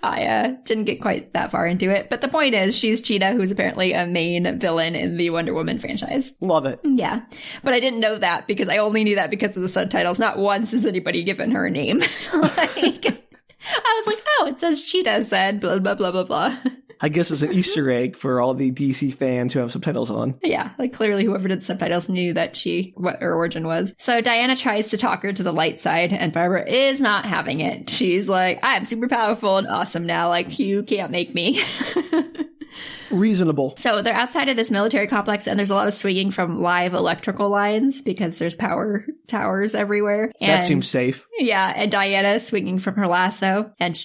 I didn't get quite that far into it. But the point is, she's Cheetah, who's apparently a main villain in the Wonder Woman franchise. Love it. Yeah, but I didn't know that because I only knew that because of the subtitles. Not once has anybody given her a name. I was like, oh, it says Cheetah said blah, blah, blah, blah, blah. I guess it's an Easter egg for all the DC fans who have subtitles on. Yeah, like clearly whoever did the subtitles knew that what her origin was. So Diana tries to talk her to the light side, and Barbara is not having it. She's like, I'm super powerful and awesome now. Like, you can't make me. Reasonable. So they're outside of this military complex, and there's a lot of swinging from live electrical lines because there's power towers everywhere. And, that seems safe. Yeah, and Diana swinging from her lasso, and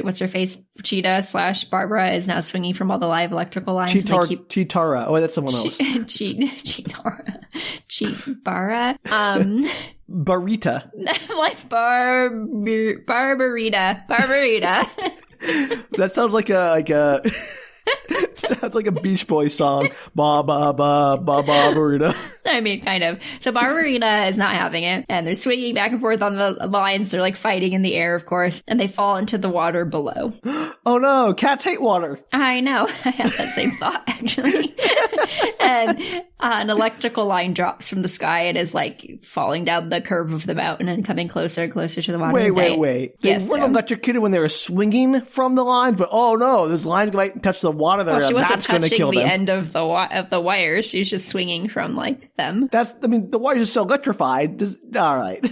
what's her face? Cheetah / Barbara is now swinging from all the live electrical lines. Chitara. Oh, that's someone else. Chitara. Chitara. Barita. Like Barbarita. That sounds like a sounds like a Beach Boys song. Ba ba ba ba Barbarita. I mean, kind of. So Barbarita is not having it, and they're swinging back and forth on the lines. They're like fighting in the air, of course, and they fall into the water below. Oh no, cats hate water. I know. I had that same thought, actually. And an electrical line drops from the sky and is like falling down the curve of the mountain and coming closer and closer to the water. Wait. They weren't electrocuted when they were swinging from the line, but oh no, this line might touch the water there. Well, she wasn't touching the them. end of the wires. She was just swinging from like them. The wires are so electrified. All right.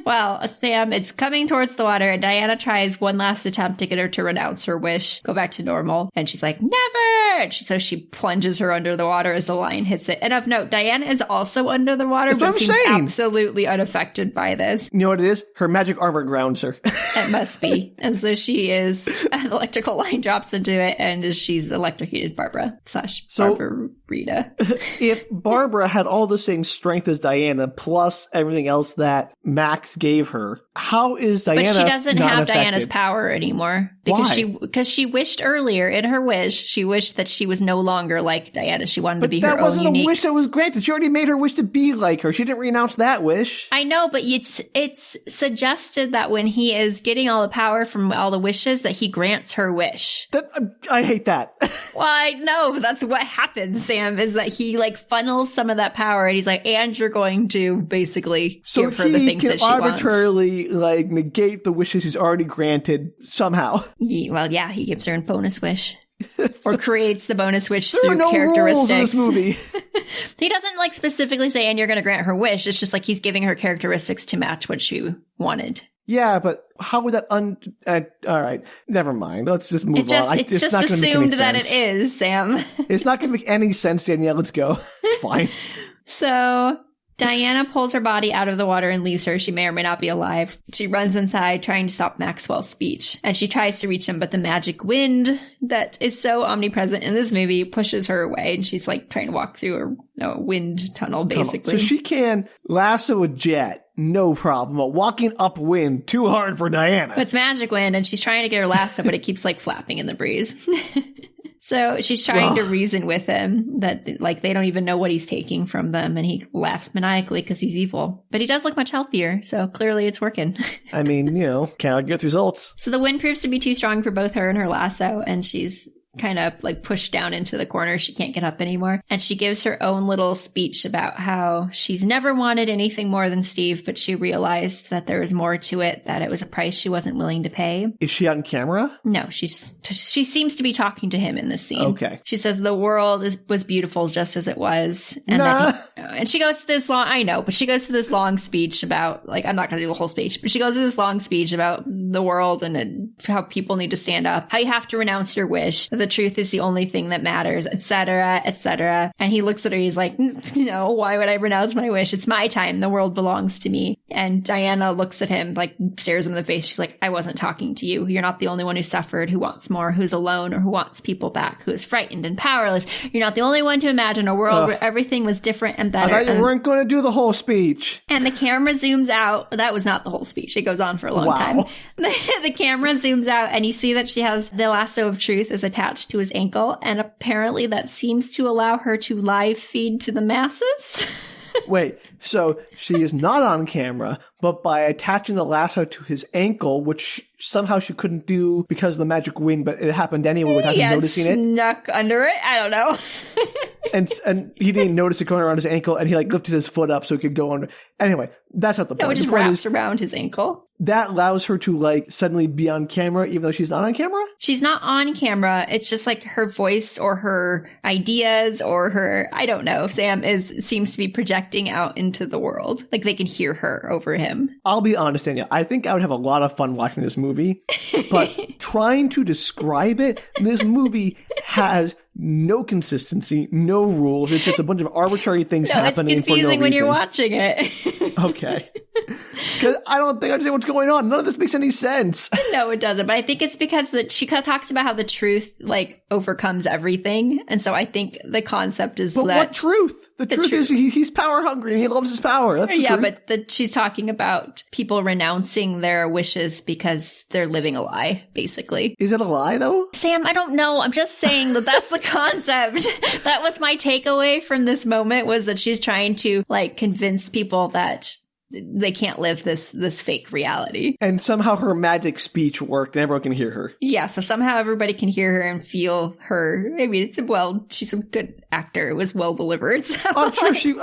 Well, Sam, it's coming towards the water, and Diana tries one last attempt to get her to renounce her wish, go back to normal, and she's like, never! And so she plunges her under the water as the line hits it. And of note, Diana is also under the water, but seems absolutely unaffected by this. You know what it is? Her magic armor grounds her. It must be. And so she is, an electrical line drops into it, and she's electrocuted Barbara / Barbarita. If Barbara had all the same strength as Diana, plus everything else that Max gave her, how is Diana But she doesn't not have affected? Diana's power anymore. Because she wished earlier in her wish, she wished that she was no longer like Diana. She wanted to be her own unique. But that wasn't a wish that was granted. She already made her wish to be like her. She didn't renounce that wish. I know, but it's suggested that when he is getting all the power from all the wishes, that he grants her wish. I hate that. Well, I know. That's what happens, Sam, is that he like funnels some of that power, and he's like, and you're going to basically give her the things that she wants. So he can arbitrarily like negate the wishes he's already granted somehow. Well, yeah, he gives her a bonus wish. Or creates the bonus wish there through are no characteristics. Rules in this movie. He doesn't like specifically say, and you're going to grant her wish. It's just like he's giving her characteristics to match what she wanted. Yeah, but how would that all right, never mind. Let's just move on. It's just assumed that it is, Sam. It's not going to make any sense, Danielle. Let's go. It's fine. So Diana pulls her body out of the water and leaves her. She may or may not be alive. She runs inside trying to stop Maxwell's speech. And she tries to reach him, but the magic wind that is so omnipresent in this movie pushes her away. And she's like trying to walk through a wind tunnel, basically. So she can lasso a jet. No problem. But walking upwind, too hard for Diana. But it's magic wind, and she's trying to get her lasso, but it keeps like flapping in the breeze. So she's trying to reason with him that like they don't even know what he's taking from them, and he laughs maniacally because he's evil. But he does look much healthier, so clearly it's working. I mean, can't argue with results. So the wind proves to be too strong for both her and her lasso, and she's kind of like pushed down into the corner. She can't get up anymore. And she gives her own little speech about how she's never wanted anything more than Steve, but she realized that there was more to it, that it was a price she wasn't willing to pay. Is she on camera? No, she seems to be talking to him in this scene. Okay. She says the world was beautiful just as it was. And and she goes to this this long speech about, like, I'm not going to do the whole speech, but she goes to this long speech about the world and how people need to stand up, how you have to renounce your wish, the truth is the only thing that matters, etc., etc. And he looks at her, he's like, no, why would I renounce my wish? It's my time. The world belongs to me. And Diana looks at him, like, stares him in the face. She's like, I wasn't talking to you. You're not the only one who suffered, who wants more, who's alone, or who wants people back, who is frightened and powerless. You're not the only one to imagine a world where everything was different and better. I thought you weren't going to do the whole speech. And the camera zooms out. That was not the whole speech. It goes on for a long time. The camera zooms out, and you see that she has the lasso of truth is attached to his ankle, and apparently that seems to allow her to live feed to the masses. Wait, so she is not on camera, but by attaching the lasso to his ankle, which somehow she couldn't do because of the magic wind, but it happened anyway without him noticing it. Snuck under it. I don't know. and he didn't notice it going around his ankle, and he like lifted his foot up so he could go under. Anyway, that's not the point. No, it just wraps around his ankle. that allows her to like suddenly be on camera even though she's not on camera? She's not on camera. It's just like her voice or her ideas or her, I don't know. Sam seems to be projecting out into the world. Like they can hear her over him. I'll be honest, Danielle. I think I would have a lot of fun watching this movie, but trying to describe it, this movie has no consistency, no rules. It's just a bunch of arbitrary things happening for no reason. It's confusing when you're watching it. Okay. Because I don't think I understand what's going on. None of this makes any sense. No, it doesn't. But I think it's because she talks about how the truth, like, overcomes everything. And so I think the concept is but that... what truth? The truth is he's power hungry and he loves his power. That's the truth. But she's talking about people renouncing their wishes because they're living a lie, basically. Is it a lie, though? Sam, I don't know. I'm just saying that's the concept. That was my takeaway from this moment, was that she's trying to, like, convince people that they can't live this fake reality. And somehow her magic speech worked and everyone can hear her. Yeah, so somehow everybody can hear her and feel her. I mean, she's a good actor. It was well delivered. So I'm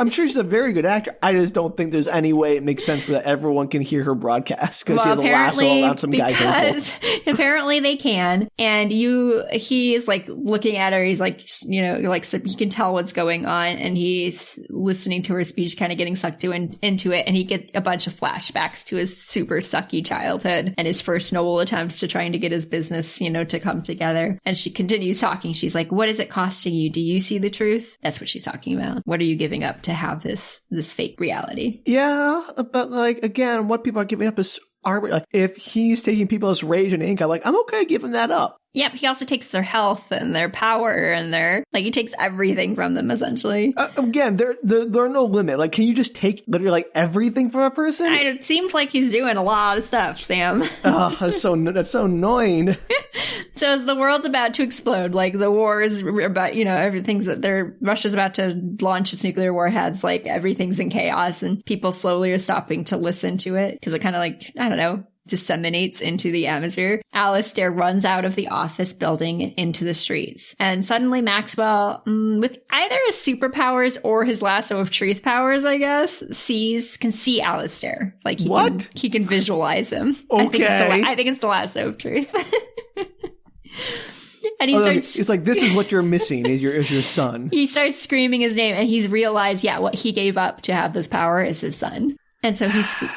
sure she's a very good actor. I just don't think there's any way it makes sense that everyone can hear her broadcast because she has a lasso around some guy's ankle. Apparently they can. And he is like looking at her. He's like, like so he can tell what's going on, and he's listening to her speech, kind of getting sucked into it, and he get a bunch of flashbacks to his super sucky childhood and his first noble attempts to trying to get his business, to come together. And she continues talking. She's like, what is it costing you? Do you see the truth? That's what she's talking about. What are you giving up to have this fake reality? Yeah, but like, again, what people are giving up is arbitrary. Like, if he's taking people's rage and ink, I'm okay giving that up. Yep, he also takes their health and their power and he takes everything from them, essentially. Again, there are no limit. Like, can you just take literally like everything from a person? It seems like he's doing a lot of stuff, Sam. Oh, that's so annoying. So as the world's about to explode, like the war is about, everything's Russia's about to launch its nuclear warheads, like everything's in chaos, and people slowly are stopping to listen to it because it kind of like, I don't know, disseminates into the atmosphere. Alistair runs out of the office building and into the streets. And suddenly Maxwell, with either his superpowers or his lasso of truth powers, I guess, can see Alistair. Like he can visualize him. Okay. I think it's the lasso of truth. And it's like, this is what you're missing is your son. He starts screaming his name, and he's realized, what he gave up to have this power is his son. And so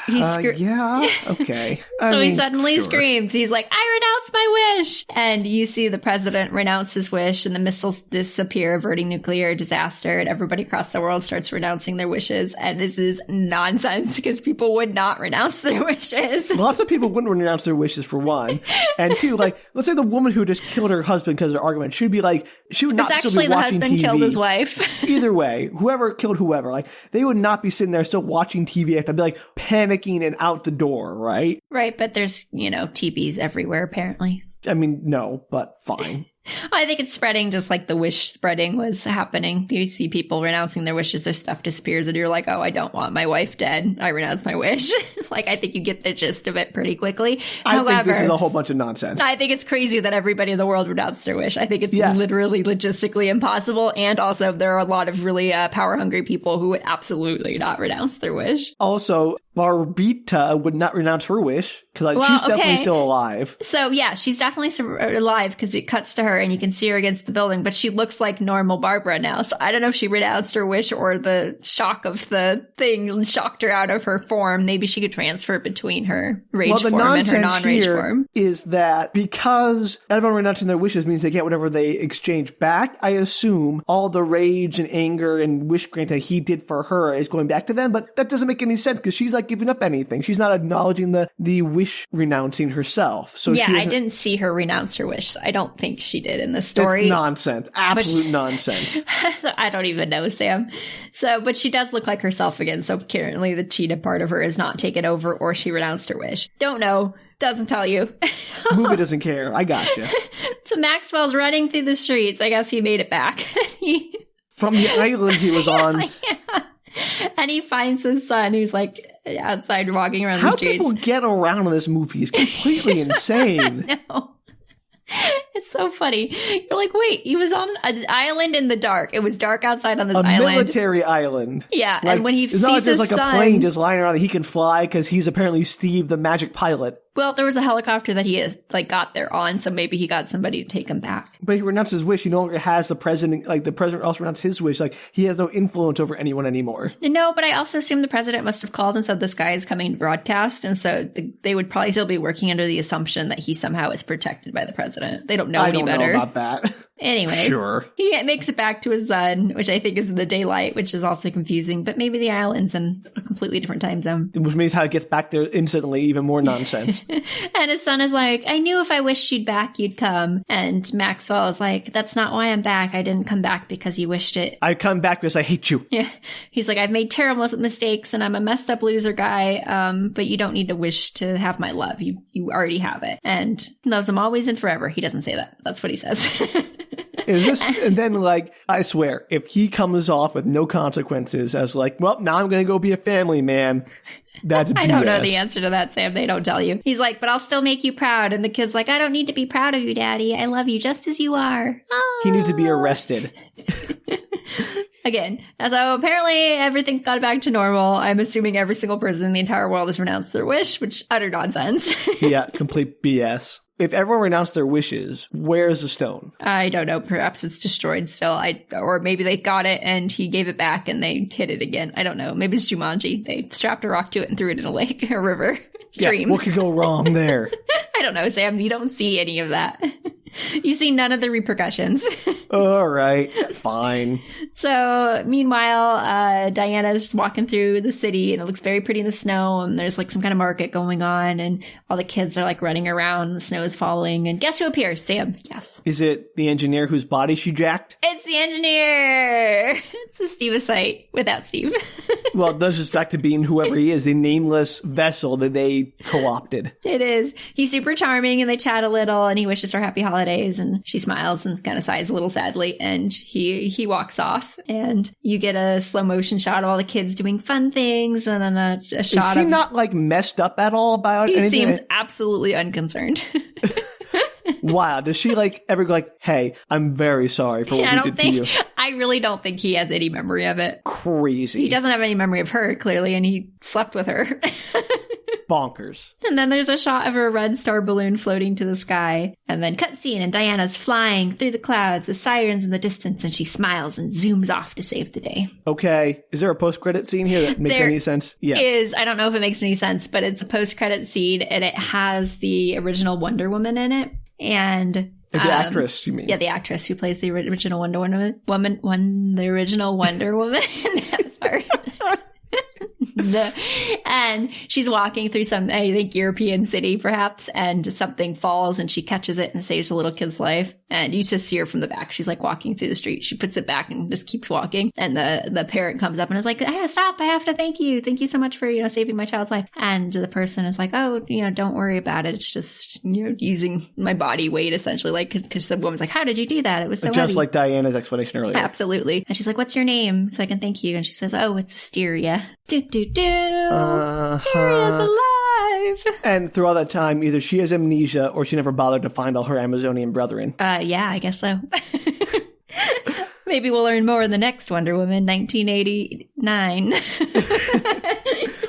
yeah, okay. He suddenly screams. He's like, I renounce my wish. And you see the president renounce his wish, and the missiles disappear, averting nuclear disaster. And everybody across the world starts renouncing their wishes. And this is nonsense because people would not renounce their wishes. Lots of people wouldn't renounce their wishes, for one. And two, like, let's say the woman who just killed her husband because of their argument, she would not still be watching TV. Actually, the husband killed his wife. Either way, whoever killed whoever, like, they would not be sitting there still watching TV. I'd be like panicking and out the door, right? Right, but there's, TVs everywhere, apparently. I mean, no, but fine. I think it's spreading just like the wish spreading was happening. You see people renouncing their wishes, their stuff disappears, and you're like, oh, I don't want my wife dead. I renounce my wish. Like, I think you get the gist of it pretty quickly. I think this is a whole bunch of nonsense. I think it's crazy that everybody in the world renounced their wish. I think it's literally logistically impossible. And also, there are a lot of really power-hungry people who would absolutely not renounce their wish. Also, Barbita would not renounce her wish because she's definitely still alive. So, yeah, she's definitely alive because it cuts to her and you can see her against the building, but she looks like normal Barbara now. So I don't know if she renounced her wish or the shock of the thing shocked her out of her form. Maybe she could transfer between her rage form and her non-rage form. Is that because everyone renouncing their wishes means they get whatever they exchange back? I assume all the rage and anger and wish grant that he did for her is going back to them, but that doesn't make any sense because she's like giving up anything. She's not acknowledging the wish renouncing herself. So yeah, I didn't see her renounce her wish. So I don't think she did in the story. It's nonsense. Absolute nonsense. I don't even know, Sam. So, but she does look like herself again. So apparently the cheetah part of her is not taken over or she renounced her wish. Don't know. Doesn't tell you. Movie doesn't care. I gotcha. So Maxwell's running through the streets. I guess he made it back. From the island he was on. Yeah. And he finds his son who's like outside walking around the streets. How people get around in this movie is completely insane. I know. It's so funny. You're like, wait, he was on an island in the dark. It was dark outside on this a island. military island. Yeah, Like, and when he it's sees not like there's his like son, a plane just lying around that he can fly because he's apparently Steve, the magic pilot. well, there was a helicopter that he is like got there on, so maybe he got somebody to take him back. But he renounced his wish. He no longer has the president. Like the president also renounced his wish. Like he has no influence over anyone anymore. No, but I also assume the president must have called and said this guy is coming to broadcast, and so they would probably still be working under the assumption that he somehow is protected by the president. They don't know any better. I don't know about that. Anyway, Sure. He makes it back to his son, which I think is in the daylight, which is also confusing, but maybe the island's in a completely different time zone. Which means how it gets back there instantly, even more nonsense. And his son is like, I knew if I wished you'd back, you'd come. And Maxwell is like, that's not why I'm back. I didn't come back because you wished it. I come back because I hate you. Yeah. He's like, I've made terrible mistakes and I'm a messed up loser guy, but you don't need to wish to have my love. You already have it. And loves him always and forever. He doesn't say that. That's what he says. Is this, and then like, I swear, if he comes off with no consequences as like, well, now I'm going to go be a family man, that's BS. I don't know the answer to that, Sam. They don't tell you. He's like, but I'll still make you proud. And the kid's like, I don't need to be proud of you, Daddy. I love you just as you are. He needs to be arrested. Again, so apparently everything got back to normal. I'm assuming every single person in the entire world has renounced their wish, which utter nonsense. Yeah, complete BS. If everyone renounced their wishes, where's the stone? I don't know. Perhaps it's destroyed still. Or maybe they got it and he gave it back and they hid it again. I don't know. Maybe it's Jumanji. They strapped a rock to it and threw it in a lake, a river, stream. Yeah, what could go wrong there? I don't know, Sam. You don't see any of that. You see none of the repercussions. All right, fine. So, meanwhile, Diana's walking through the city and it looks very pretty in the snow and there's like some kind of market going on and all the kids are like running around and the snow is falling and guess who appears? Sam. Yes. Is it the engineer whose body she jacked? It's the engineer. It's the Steve-a-site without Steve. Well, it does just back to being whoever he is, the nameless vessel that they co-opted. It is. He's super charming and they chat a little and he wishes her happy holidays and she smiles and kind of sighs a little sadly and he walks off and you get a slow motion shot of all the kids doing fun things and then a shot Is he not like messed up at all about he anything? He seems absolutely unconcerned. Wow. Does she like ever go like, hey, I'm very sorry for what we did to you? I really don't think he has any memory of it. Crazy. He doesn't have any memory of her, clearly, and he slept with her. Bonkers. And then there's a shot of a red star balloon floating to the sky. And then cutscene, and Diana's flying through the clouds, the sirens in the distance, and she smiles and zooms off to save the day. Okay. Is there a post-credit scene here that makes any sense? Yeah. I don't know if it makes any sense, but it's a post-credit scene, and it has the original Wonder Woman in it. And the actress, you mean? Yeah, the actress who plays the original Wonder Woman. The original Wonder Woman. Sorry. And she's walking through some, I think, European city, perhaps, and something falls and she catches it and saves a little kid's life. And you just see her from the back. She's like walking through the street. She puts it back and just keeps walking. And the parent comes up and is like, stop. I have to thank you. Thank you so much for, saving my child's life. And the person is like, oh, don't worry about it. It's just, using my body weight, essentially. Like, because the woman's like, how did you do that? It was so just heavy. Like Diana's explanation earlier. Absolutely. And she's like, what's your name? So I can thank you. And she says, oh, it's Asteria. Asteria's alive. And through all that time, either she has amnesia or she never bothered to find all her Amazonian brethren. Yeah, I guess so. Maybe we'll learn more in the next Wonder Woman, 1989.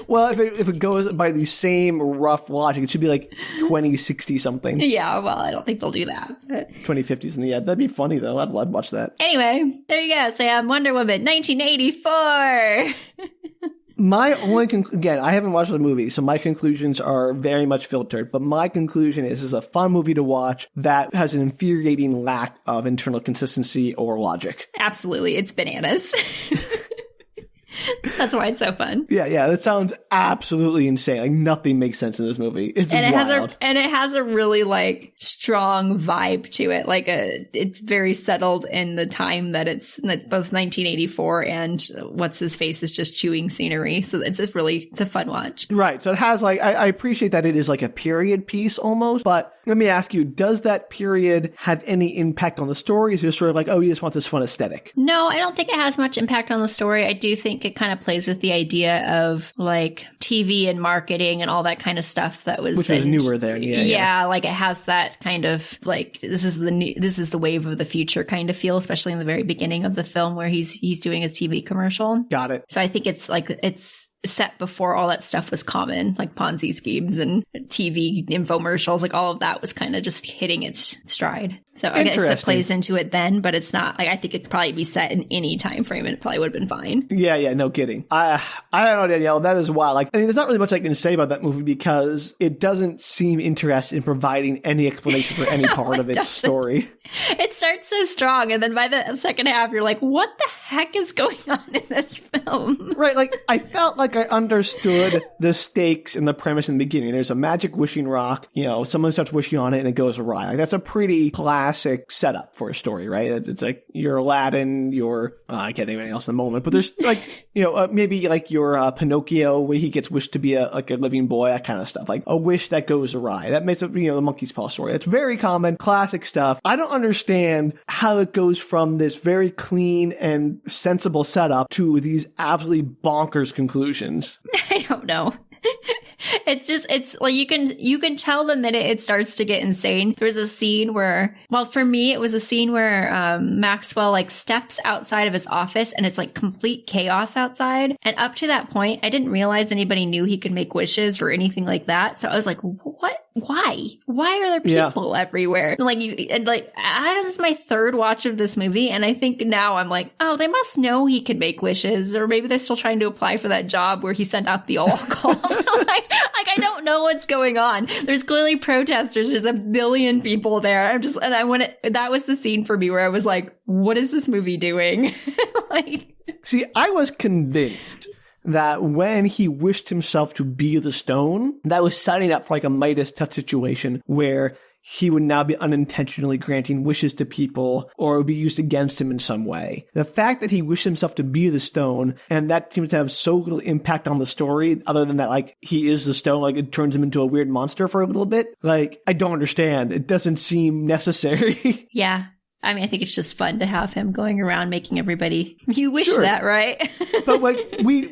Well, if it goes by the same rough logic, it should be like 2060 something. Yeah, well, I don't think they'll do that. 2050s in the end. That'd be funny, though. I'd watch that. Anyway, there you go, Sam. Wonder Woman, 1984. My only again, I haven't watched the movie, so my conclusions are very much filtered. But my conclusion is, it's a fun movie to watch that has an infuriating lack of internal consistency or logic. Absolutely, it's bananas. That's why it's so fun. Yeah, that sounds absolutely insane. Like nothing makes sense in this movie. It's wild. It has a really like strong vibe to it. Like it's very settled in the time that it's both 1984 and what's his face is just chewing scenery. So it's a fun watch. Right. So it has like I appreciate that it is like a period piece almost, but Let me ask you, does that period have any impact on the story? Is it just sort of like, oh, you just want this fun aesthetic? No, I don't think it has much impact on the story. I do think it kind of plays with the idea of like TV and marketing and all that kind of stuff that was... Which was newer then, yeah. Like it has that kind of like, this is the wave of the future kind of feel, especially in the very beginning of the film where he's doing his TV commercial. Got it. So I think it's like, it's set before all that stuff was common, like Ponzi schemes and TV infomercials, like all of that was kind of just hitting its stride. So I guess it plays into it then, but it's not like, I think it could probably be set in any time frame and it probably would have been fine. Yeah, no kidding. I don't know, Danielle, that is wild. Like, I mean, there's not really much I can say about that movie because it doesn't seem interested in providing any explanation for any part of its story. It starts so strong, and then by the second half, you're like, what the heck is going on in this film? Right, like, I felt like I understood the stakes and the premise in the beginning. There's a magic wishing rock, someone starts wishing on it and it goes awry. Like, that's a pretty classic setup for a story, right? It's like, you're Aladdin, I can't think of anything else in the moment, but there's like, maybe like your Pinocchio, where he gets wished to be a living boy, that kind of stuff. Like, a wish that goes awry. That makes it, the monkey's paw story. It's very common, classic stuff. I don't understand how it goes from this very clean and sensible setup to these absolutely bonkers conclusions. I don't know. It's like you can tell the minute it starts to get insane. There was a scene where, well, for me, it was a scene where Maxwell like steps outside of his office and it's like complete chaos outside. And up to that point, I didn't realize anybody knew he could make wishes or anything like that. So I was like, what? Why are there people everywhere? This is my third watch of this movie, and I think now I'm like, oh, they must know he could make wishes, or maybe they're still trying to apply for that job where he sent out the all call. like I don't know what's going on. There's clearly protesters. There's a billion people there. That was the scene for me where I was like, what is this movie doing? See, I was convinced that when he wished himself to be the stone, that was setting up for like a Midas touch situation where he would now be unintentionally granting wishes to people or it would be used against him in some way. The fact that he wished himself to be the stone, and that seems to have so little impact on the story, other than that, like, he is the stone, like, it turns him into a weird monster for a little bit. Like, I don't understand. It doesn't seem necessary. Yeah. I mean, I think it's just fun to have him going around making everybody, you wish that, right? But like, we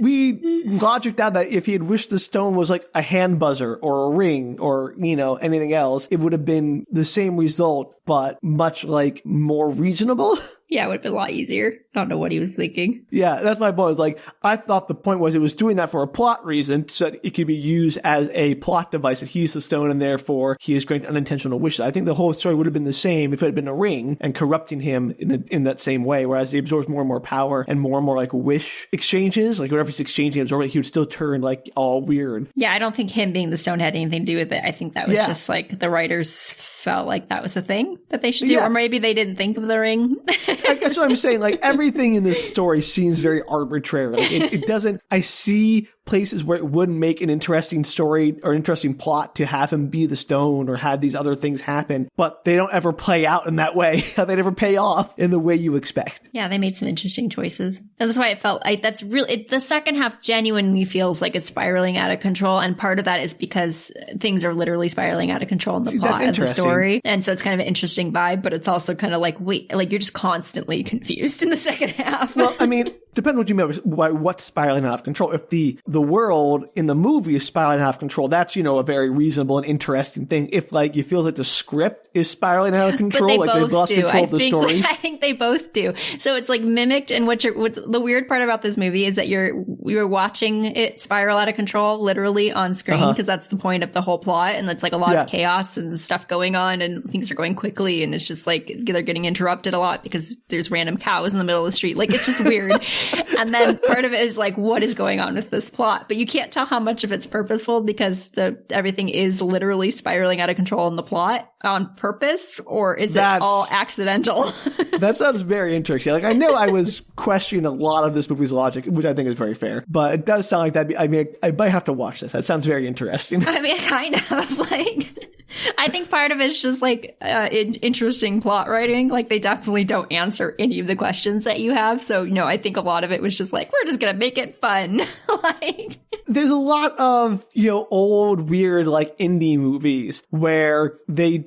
logicked out that if he had wished the stone was like a hand buzzer or a ring or, anything else, it would have been the same result, but much like more reasonable. Yeah, it would have been a lot easier. I don't know what he was thinking. Yeah, that's my point. Like, I thought the point was it was doing that for a plot reason so that it could be used as a plot device that he's the stone and therefore he is granting unintentional wishes. I think the whole story would have been the same if it had been a ring and corrupting him in that same way, whereas he absorbs more and more power and more like wish exchanges. Like, whatever he's exchanging, absorbing, he would still turn like all weird. Yeah, I don't think him being the stone had anything to do with it. I think that was just like the writers felt like that was the thing that they should do, or maybe they didn't think of the ring. I guess what I'm saying, like, everything in this story seems very arbitrary. Like, it doesn't, I see places where it would make an interesting story or interesting plot to have him be the stone or have these other things happen, but they don't ever play out in that way. They never pay off in the way you expect. Yeah, they made some interesting choices. And that's why it felt like that's really, the second half genuinely feels like it's spiraling out of control. And part of that is because things are literally spiraling out of control in the plot of the story. And so it's kind of an interesting vibe, but it's also kind of like, wait, like, you're just constantly confused in the second half. Well, I mean, depends what you mean by what's spiraling out of control. If the world in the movie is spiraling out of control, that's, a very reasonable and interesting thing. If, like, you feel like the script is spiraling out of control, like they've lost control of the story. I think they both do. So it's like mimicked, and what's the weird part about this movie is that you're watching it spiral out of control literally on screen, because that's the point of the whole plot, and it's like a lot of chaos and stuff going on and things are going quickly, and it's just like they're getting interrupted a lot because there's random cows in the middle of the street. Like, it's just weird. And then part of it is like, what is going on with this plot? But you can't tell how much of it's purposeful because everything is literally spiraling out of control in the plot on purpose, or is it all accidental? That sounds very interesting. Like, I know I was questioning a lot of this movie's logic, which I think is very fair, but it does sound like that. I mean, I might have to watch this. That sounds very interesting. I mean, kind of like, I think part of it's just like interesting plot writing. Like they definitely don't answer any of the questions that you have. So, no, I think a lot of it was just like, we're just going to make it fun. Like, there's a lot of, old, weird, like indie movies where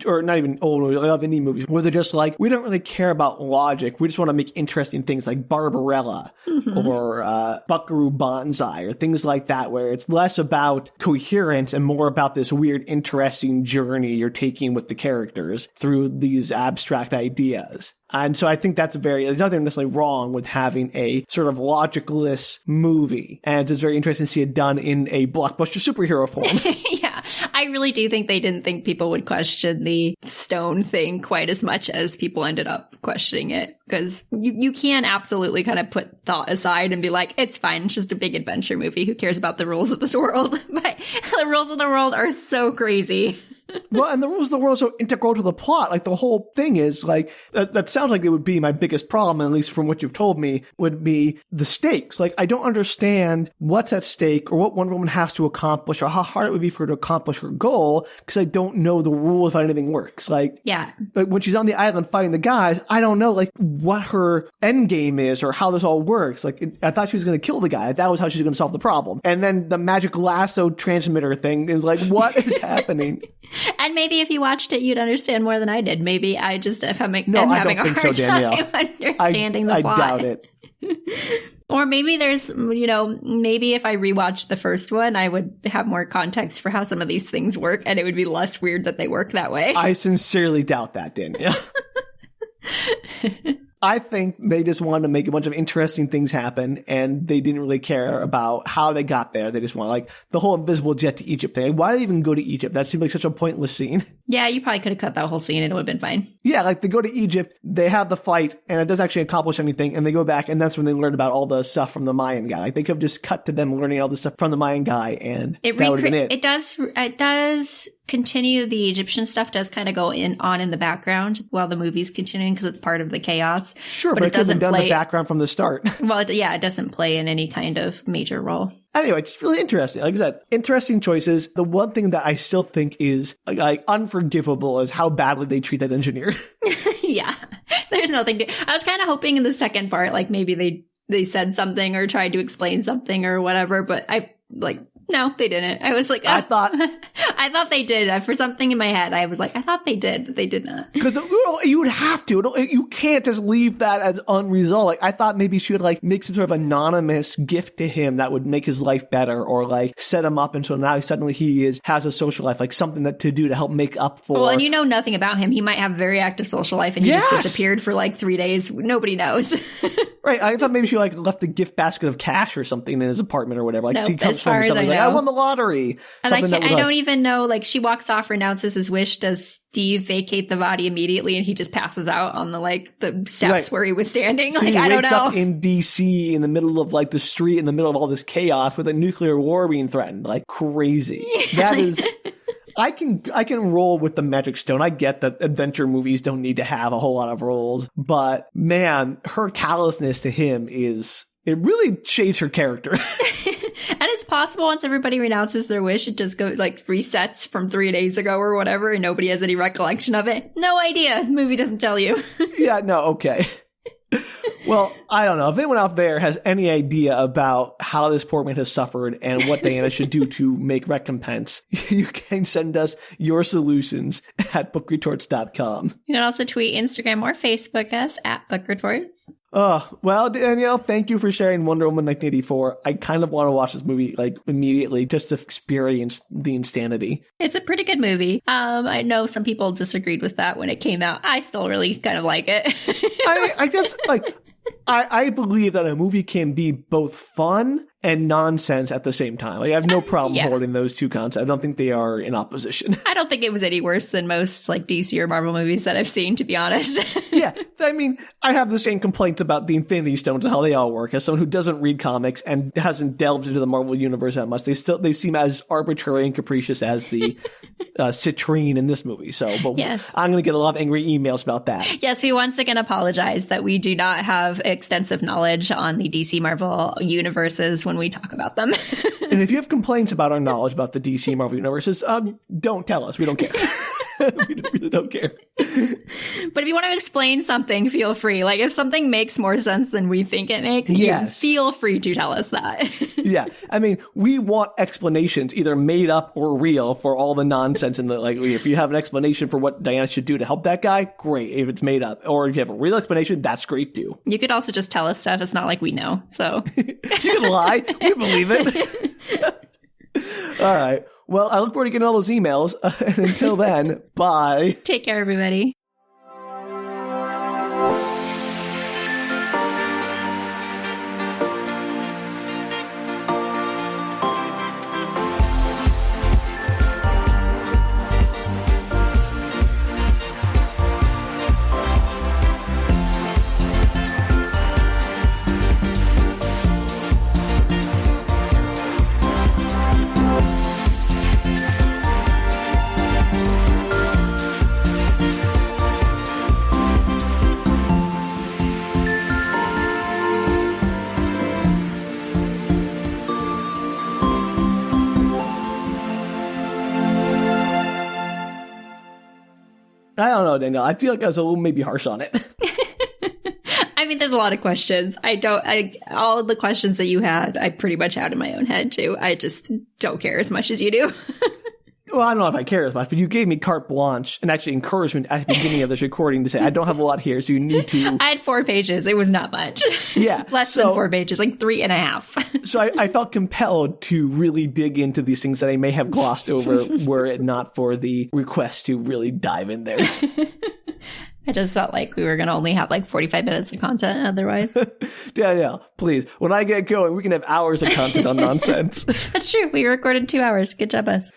or not even old movies, I love indie movies where they're just like, we don't really care about logic. We just want to make interesting things like Barbarella or Buckaroo Banzai or things like that, where it's less about coherence and more about this weird, interesting journey you're taking with the characters through these abstract ideas. And so I think there's nothing necessarily wrong with having a sort of logicless movie. And it's just very interesting to see it done in a blockbuster superhero form. Yeah, I really do think they didn't think people would question the stone thing quite as much as people ended up questioning it. Because you can absolutely kind of put thought aside and be like, it's fine, it's just a big adventure movie. Who cares about the rules of this world? But the rules of the world are so crazy. Well, and the rules of the world are so integral to the plot. Like, the whole thing is, like, that sounds like it would be my biggest problem, at least from what you've told me, would be the stakes. Like, I don't understand what's at stake or what Wonder Woman has to accomplish or how hard it would be for her to accomplish her goal, because I don't know the rules of how anything works. Like, yeah. Like, when she's on the island fighting the guys, I don't know, like, what her end game is or how this all works. Like, I thought she was going to kill the guy. That was how she was going to solve the problem. And then the magic lasso transmitter thing is like, what is happening? And maybe if you watched it, you'd understand more than I did. Maybe I just, if I'm having a hard time understanding the plot. I doubt it. Or maybe there's, maybe if I rewatched the first one, I would have more context for how some of these things work, and it would be less weird that they work that way. I sincerely doubt that, Danielle. I think they just wanted to make a bunch of interesting things happen, and they didn't really care about how they got there. They just want, like, the whole invisible jet to Egypt thing. Why did they even go to Egypt? That seemed like such a pointless scene. Yeah, you probably could have cut that whole scene and it would have been fine. Yeah, like, they go to Egypt, they have the fight, and it doesn't actually accomplish anything, and they go back, and that's when they learn about all the stuff from the Mayan guy. Like, they could have just cut to them learning all this stuff from the Mayan guy, and that would have been it. It does continue. The Egyptian stuff does kind of go on in the background while the movie's continuing because it's part of the chaos. Sure, but it could have done the background from the start. Well, it doesn't play in any kind of major role. Anyway, it's really interesting. Like I said, interesting choices. The one thing that I still think is like unforgivable is how badly they treat that engineer. Yeah, there's nothing I was kind of hoping in the second part, like maybe they said something or tried to explain something or whatever, but no, they didn't. I was like, oh. I thought they did. For something in my head, I was like, I thought they did, but they did not. Because you would have to. You can't just leave that as unresolved. Like, I thought maybe she would like make some sort of anonymous gift to him that would make his life better, or like set him up until now suddenly he has a social life, like something to do to help make up for. Well, and you know nothing about him. He might have a very active social life, and he just disappeared for like 3 days. Nobody knows. Right. I thought maybe she like left a gift basket of cash or something in his apartment or whatever. Like, he comes home to something like, I won the lottery. And I don't even know, like, she walks off, renounces his wish. Does Steve vacate the body immediately and he just passes out on the steps where he was standing? So like, I don't know. He wakes up in DC in the middle of like the street, in the middle of all this chaos with a nuclear war being threatened. Like, crazy. That is... I can roll with the magic stone. I get that adventure movies don't need to have a whole lot of roles, but man, her callousness to him it really shades her character. And it's possible once everybody renounces their wish, it just resets from 3 days ago or whatever, and nobody has any recollection of it. No idea. The movie doesn't tell you. Yeah, no, okay. Well, I don't know. If anyone out there has any idea about how this poor man has suffered and what Diana should do to make recompense, you can send us your solutions at bookretorts.com. You can also tweet, Instagram, or Facebook us at bookretorts. Well, Danielle, thank you for sharing Wonder Woman 1984. I kind of want to watch this movie like immediately just to experience the insanity. It's a pretty good movie. I know some people disagreed with that when it came out. I still really kind of like it. I guess I believe that a movie can be both fun and nonsense at the same time. Like, I have no problem holding those two concepts. I don't think they are in opposition. I don't think it was any worse than most like DC or Marvel movies that I've seen, to be honest. Yeah, I mean, I have the same complaints about the Infinity Stones and how they all work. As someone who doesn't read comics and hasn't delved into the Marvel universe that much, they seem as arbitrary and capricious as the citrine in this movie. So, but yes. I'm going to get a lot of angry emails about that. Yes, we once again apologize that we do not have extensive knowledge on the DC Marvel universes when we talk about them. And if you have complaints about our knowledge about the DC Marvel universes, don't tell us. We don't care. We really don't care. But if you want to explain something, feel free. Like, if something makes more sense than we think it makes, Yes. feel free to tell us that. Yeah. I mean, we want explanations, either made up or real, for all the nonsense. And like, if you have an explanation for what Diana should do to help that guy, great. If it's made up. Or if you have a real explanation, that's great too. You could also just tell us stuff. It's not like we know. So you can lie. We believe it. All right. Well, I look forward to getting all those emails. And until then, bye. Take care, everybody. I don't know, Danielle. I feel like I was a little maybe harsh on it. I mean, there's a lot of questions. All of the questions that you had, I pretty much had in my own head too. I just don't care as much as you do. Well, I don't know if I care as much, but you gave me carte blanche and actually encouragement at the beginning of this recording to say, I don't have a lot here, so you need to... I had 4 pages. It was not much. Yeah. Less than 4 pages, like 3.5. So I felt compelled to really dig into these things that I may have glossed over were it not for the request to really dive in there. I just felt like we were going to only have like 45 minutes of content otherwise. Danielle, please, when I get going, we can have hours of content on nonsense. That's true. We recorded 2 hours. Good job, us.